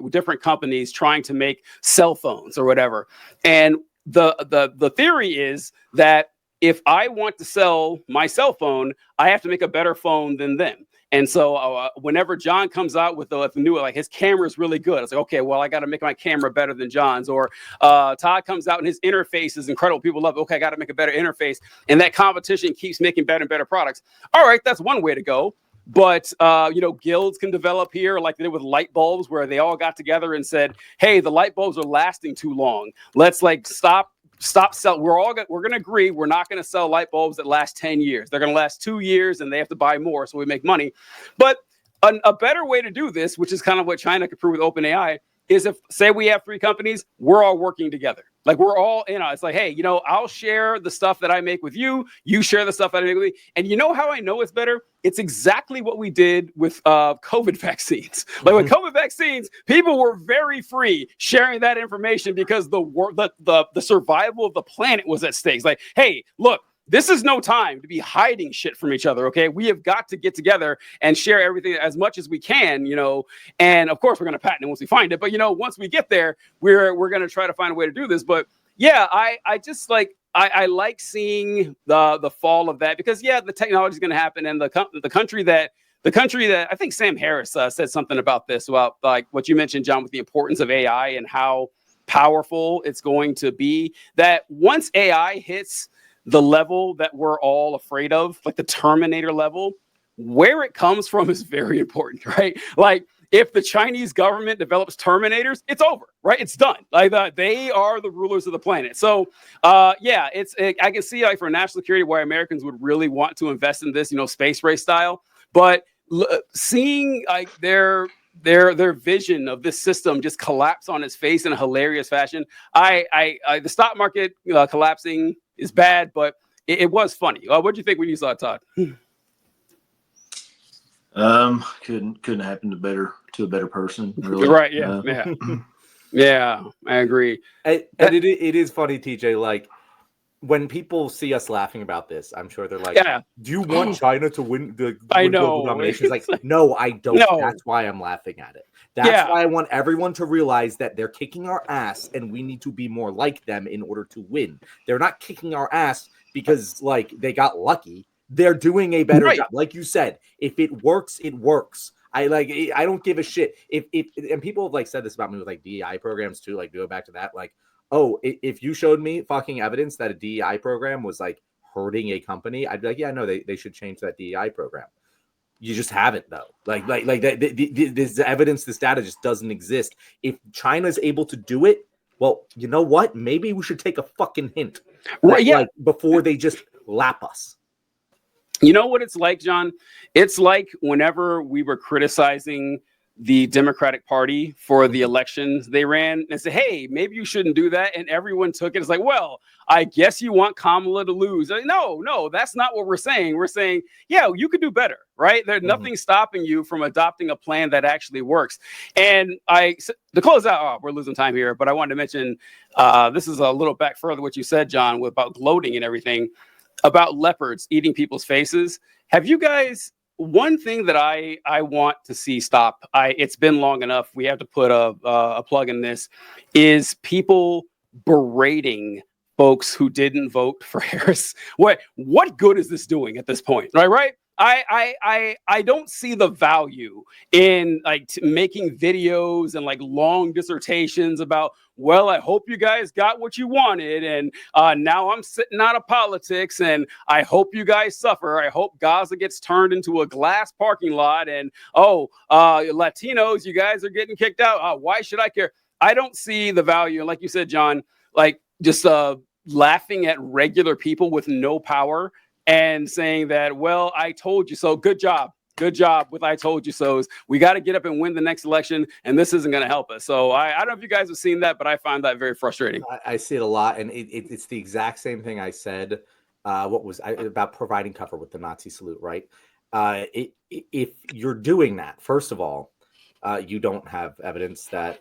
different companies trying to make cell phones or whatever. And the theory is that if I want to sell my cell phone, I have to make a better phone than them. And so whenever John comes out with the new, like his camera is really good, it's like, okay, well, I got to make my camera better than John's. Or Todd comes out and his interface is incredible. People love it. Okay, I got to make a better interface. And that competition keeps making better and better products. All right, that's one way to go. But, guilds can develop here like they did with light bulbs, where they all got together and said, hey, the light bulbs are lasting too long. Let's stop sell. We're going to agree we're not going to sell light bulbs that last 10 years. They're going to last 2 years and they have to buy more, so we make money. But a better way to do this, which is kind of what China could prove with OpenAI, is if, say we have 3 companies, we're all working together. Like we're all in on it. It's like, hey, I'll share the stuff that I make with you. You share the stuff that I make with me. And you know how I know it's better? It's exactly what we did with COVID vaccines. Like with COVID vaccines, people were very free sharing that information because the survival of the planet was at stake. It's like, hey, look, this is no time to be hiding shit from each other, okay? We have got to get together and share everything as much as we can, and of course we're going to patent it once we find it. But, once we get there, we're going to try to find a way to do this. But yeah, I just like, I like seeing the fall of that because the technology is going to happen. And the country that I think Sam Harris said something about this, about like what you mentioned, John, with the importance of AI and how powerful it's going to be, that once AI hits the level that we're all afraid of, like the Terminator level, where it comes from is very important, right? Like if the Chinese government develops Terminators, it's over, right? It's done. Like they are the rulers of the planet. So I can see like for national security why Americans would really want to invest in this, space race style. But seeing like their vision of this system just collapse on its face in a hilarious fashion. The stock market collapsing is bad, but it was funny. What did you think when you saw it, Todd? Couldn't happen to a better person, really. Right? Yeah, yeah, I agree. And it is funny, TJ. Like when people see us laughing about this, I'm sure they're like, Yeah, do you want China to win the I global know. domination? It's like, no, I don't. No. That's why I'm laughing at it. That's Yeah. why I want everyone to realize that they're kicking our ass and we need to be more like them in order to win. They're not kicking our ass because like they got lucky. They're doing a better job. Like you said, if it works, it works. I don't give a shit. If and people have like said this about me with like DEI programs too, like go back to that, like, oh, if you showed me fucking evidence that a DEI program was like hurting a company, I'd be like, yeah, no, they should change that DEI program. You just haven't though. Like this evidence, this data just doesn't exist. If China's able to do it, well, you know what? Maybe we should take a fucking hint, Right, yeah. like before they just lap us. You know what it's like, John? It's like whenever we were criticizing the Democratic Party for the elections they ran and said, hey, maybe you shouldn't do that. And everyone took it. It's like, well, I guess you want Kamala to lose. Like, no, that's not what we're saying. We're saying, yeah, you could do better, right? There's nothing stopping you from adopting a plan that actually works. And to close out, we're losing time here, but I wanted to mention, this is a little back further what you said, John, about gloating and everything, about leopards eating people's faces. Have you guys... One thing that I want to see stop, it's been long enough, we have to put a plug in this, is people berating folks who didn't vote for Harris. What good is this doing at this point? Right? I don't see the value in like making videos and like long dissertations about, well, I hope you guys got what you wanted, and now I'm sitting out of politics, and I hope you guys suffer. I hope Gaza gets turned into a glass parking lot, and Latinos, you guys are getting kicked out. Why should I care? I don't see the value. And like you said, John, like just laughing at regular people with no power and saying that, well, I told you so. Good job with I told you so's. We got to get up and win the next election, and this isn't going to help us. So I don't know if you guys have seen that, but I find that very frustrating. I see it a lot, and it's the exact same thing I said. About providing cover with the Nazi salute, right? If you're doing that, first of all, you don't have evidence that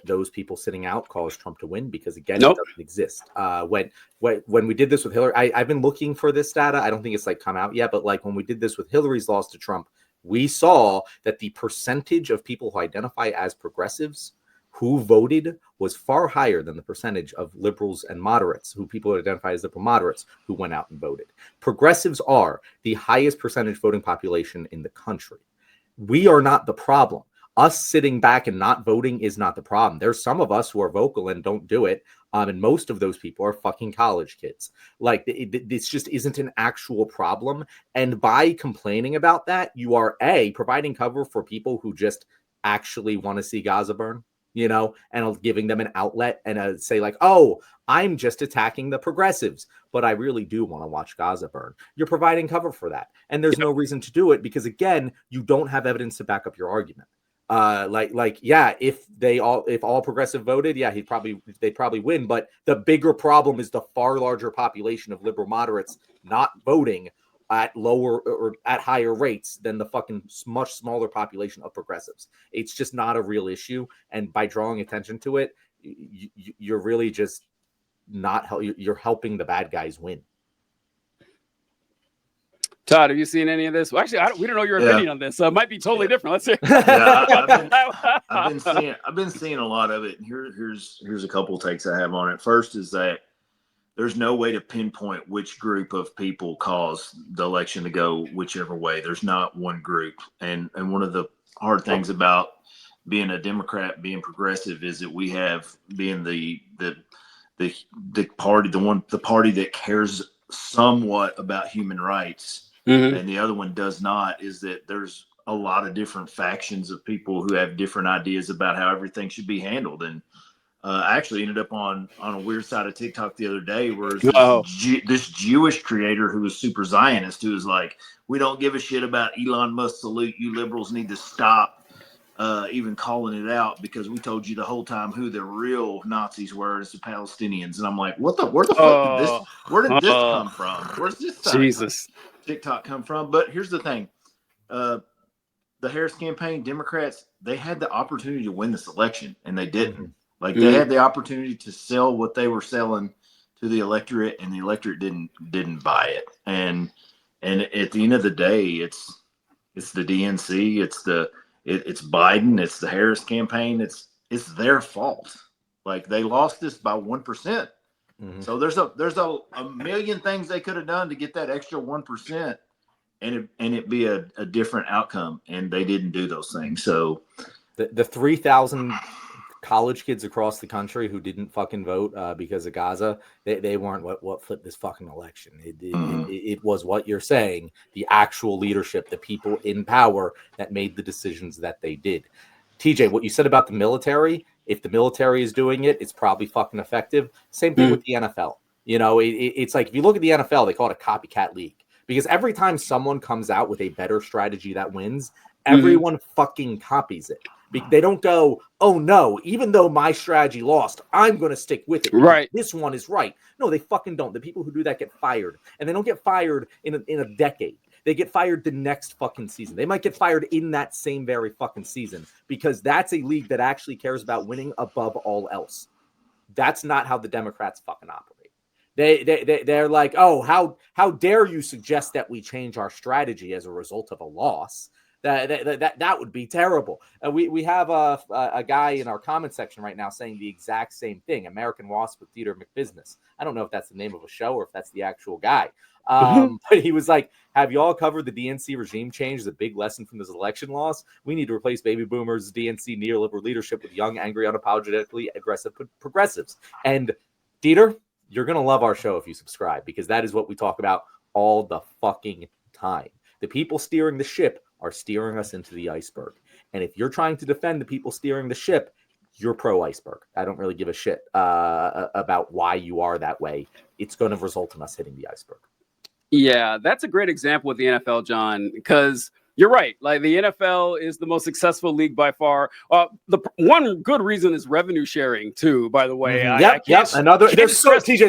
those people sitting out caused Trump to win, because again, it doesn't exist. When we did this with Hillary, I've been looking for this data. I don't think it's like come out yet, but like when we did this with Hillary's loss to Trump, we saw that the percentage of people who identify as progressives who voted was far higher than the percentage of liberals and moderates, who people identify as liberal moderates, who went out and voted. Progressives are the highest percentage voting population in the country. We are not the problem. Us sitting back and not voting is not the problem. There's some of us who are vocal and don't do it. And most of those people are fucking college kids. Like, this just isn't an actual problem. And by complaining about that, you are providing cover for people who just actually want to see Gaza burn, and giving them an outlet and say like, oh, I'm just attacking the progressives, but I really do want to watch Gaza burn. You're providing cover for that. And there's no reason to do it because, again, you don't have evidence to back up your argument. If all progressive voted, they'd probably win. But the bigger problem is the far larger population of liberal moderates not voting at lower or at higher rates than the fucking much smaller population of progressives. It's just not a real issue. And by drawing attention to it, you're really just you're helping the bad guys win. Todd, have you seen any of this? Well, actually, we don't know your opinion on this, so it might be totally different. Let's hear. I've been seeing a lot of it. And here's a couple of takes I have on it. First is that there's no way to pinpoint which group of people caused the election to go whichever way. There's not one group. And one of the hard things about being a Democrat, being progressive, is that we have being the party, the party that cares somewhat about human rights. Mm-hmm. And the other one does not, is that there's a lot of different factions of people who have different ideas about how everything should be handled. And I actually ended up on a weird side of TikTok the other day where this Jewish creator who was super Zionist, who was like, we don't give a shit about Elon Musk salute. You liberals need to stop even calling it out, because we told you the whole time who the real Nazis were. It's the Palestinians. And I'm like, where did this come from? Where's this Jesus TikTok come from? But here's the thing. The Harris campaign, Democrats, they had the opportunity to win this election, and they didn't. Like, they had the opportunity to sell what they were selling to the electorate, and the electorate didn't buy it. And at the end of the day, it's the DNC, it's Biden, it's the Harris campaign, it's their fault. Like, they lost this by 1%. Mm-hmm. So there's a million things they could have done to get that extra 1%, and it be a different outcome, and they didn't do those things. So the 3,000 college kids across the country who didn't fucking vote because of Gaza, they weren't what flipped this fucking election. It was what you're saying, the actual leadership, the people in power that made the decisions that they did. TJ, what you said about the military, if the military is doing it, it's probably fucking effective. Same thing with the NFL. You know, it's like, if you look at the NFL, they call it a copycat league, because every time someone comes out with a better strategy that wins, everyone fucking copies it. They don't go, oh no, even though my strategy lost, I'm going to stick with it. Right. This one is right. No, they fucking don't. The people who do that get fired, and they don't get fired in a decade. They get fired the next fucking season. They might get fired in that same very fucking season, because that's a league that actually cares about winning above all else. That's not how the Democrats fucking operate. They're like, oh, how dare you suggest that we change our strategy as a result of a loss? That would be terrible. We have a guy in our comment section right now saying the exact same thing. American Wasp with Theater McBusiness. I don't know if that's the name of a show or if that's the actual guy. But he was like, have you all covered the DNC regime change as a big lesson from this election loss? We need to replace baby boomers' DNC neoliberal leadership with young, angry, unapologetically aggressive progressives. And Dieter, you're going to love our show if you subscribe, because that is what we talk about all the fucking time. The people steering the ship are steering us into the iceberg. And if you're trying to defend the people steering the ship, you're pro-iceberg. I don't really give a shit about why you are that way. It's going to result in us hitting the iceberg. Yeah, that's a great example with the NFL, John, because you're right. Like, the NFL is the most successful league by far. The one good reason is revenue sharing too, by the way. Mm-hmm.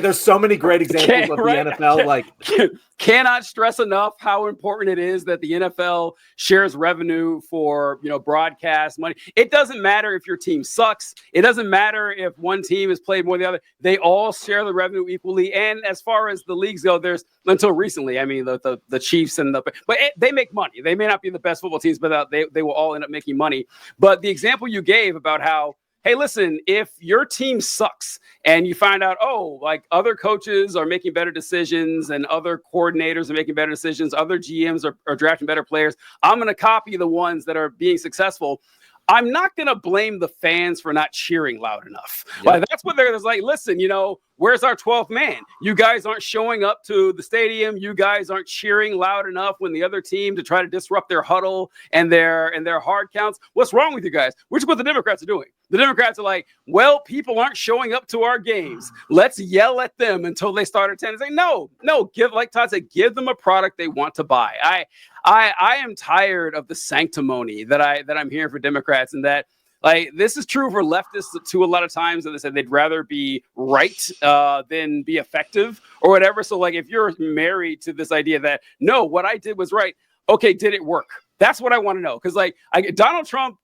There's so many great examples of the NFL. Cannot stress enough how important it is that the NFL shares revenue for, broadcast money. It doesn't matter if your team sucks. It doesn't matter if one team has played more than the other. They all share the revenue equally. And as far as the leagues go, there's, until recently, I mean, the Chiefs they make money. They may not be the best football teams, but they will all end up making money. But the example you gave about how, hey, listen, if your team sucks and you find out, like, other coaches are making better decisions and other coordinators are making better decisions, other GMs are drafting better players, I'm going to copy the ones that are being successful. I'm not going to blame the fans for not cheering loud enough. Yep. Like, that's what they're like, listen, where's our 12th man? You guys aren't showing up to the stadium. You guys aren't cheering loud enough when the other team to try to disrupt their huddle and their hard counts. What's wrong with you guys? Which is what the Democrats are doing. The Democrats are like, well, people aren't showing up to our games. Let's yell at them until they start attending. Say, no, like Todd said, give them a product they want to buy. I am tired of the sanctimony that I'm hearing for Democrats, and that, like, this is true for leftists too. A lot of times, that they said they'd rather be right than be effective or whatever. So, like, if you're married to this idea that, no, what I did was right, okay, did it work? That's what I want to know. Because, like, Donald Trump,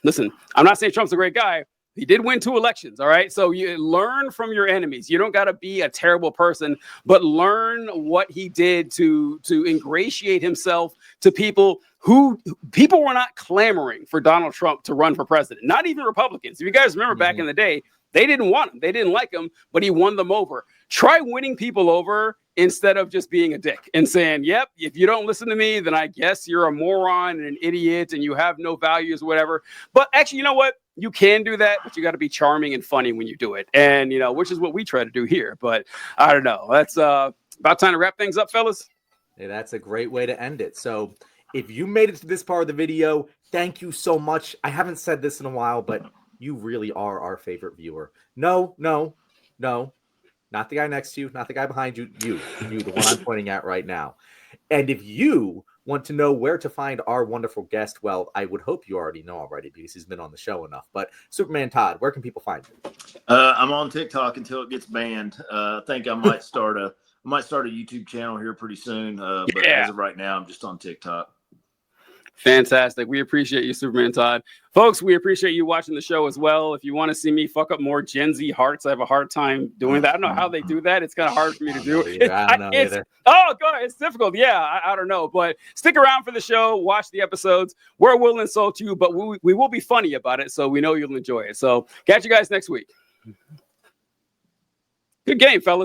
listen, I'm not saying Trump's a great guy. He did win 2 elections, all right? So you learn from your enemies. You don't got to be a terrible person, but learn what he did to ingratiate himself to people who were not clamoring for Donald Trump to run for president, not even Republicans. If you guys remember back in the day, they didn't want him. They didn't like him, but he won them over. Try winning people over instead of just being a dick and saying, yep, if you don't listen to me, then I guess you're a moron and an idiot and you have no values or whatever. But actually, you know what? You can do that, but you got to be charming and funny when you do it. And, which is what we try to do here. But I don't know. That's about time to wrap things up, fellas. Hey, that's a great way to end it. So if you made it to this part of the video, thank you so much. I haven't said this in a while, but you really are our favorite viewer. No, not the guy next to you, not the guy behind you, you, the one I'm pointing at right now. And if you want to know where to find our wonderful guest, well, I would hope you already know already because he's been on the show enough. But Superman Todd, where can people find you? I'm on TikTok until it gets banned. I think I might start a YouTube channel here pretty soon. But as of right now, I'm just on TikTok. Fantastic. We appreciate you, Superman Todd. Folks, we appreciate you watching the show as well. If you want to see me fuck up more Gen Z hearts, I have a hard time doing that. I don't know how they do that. It's kind of hard for me to do. I don't know either. Oh, God, it's difficult. Yeah, I don't know. But stick around for the show. Watch the episodes. We'll insult you, but we will be funny about it, so we know you'll enjoy it. So catch you guys next week. Good game, fellas.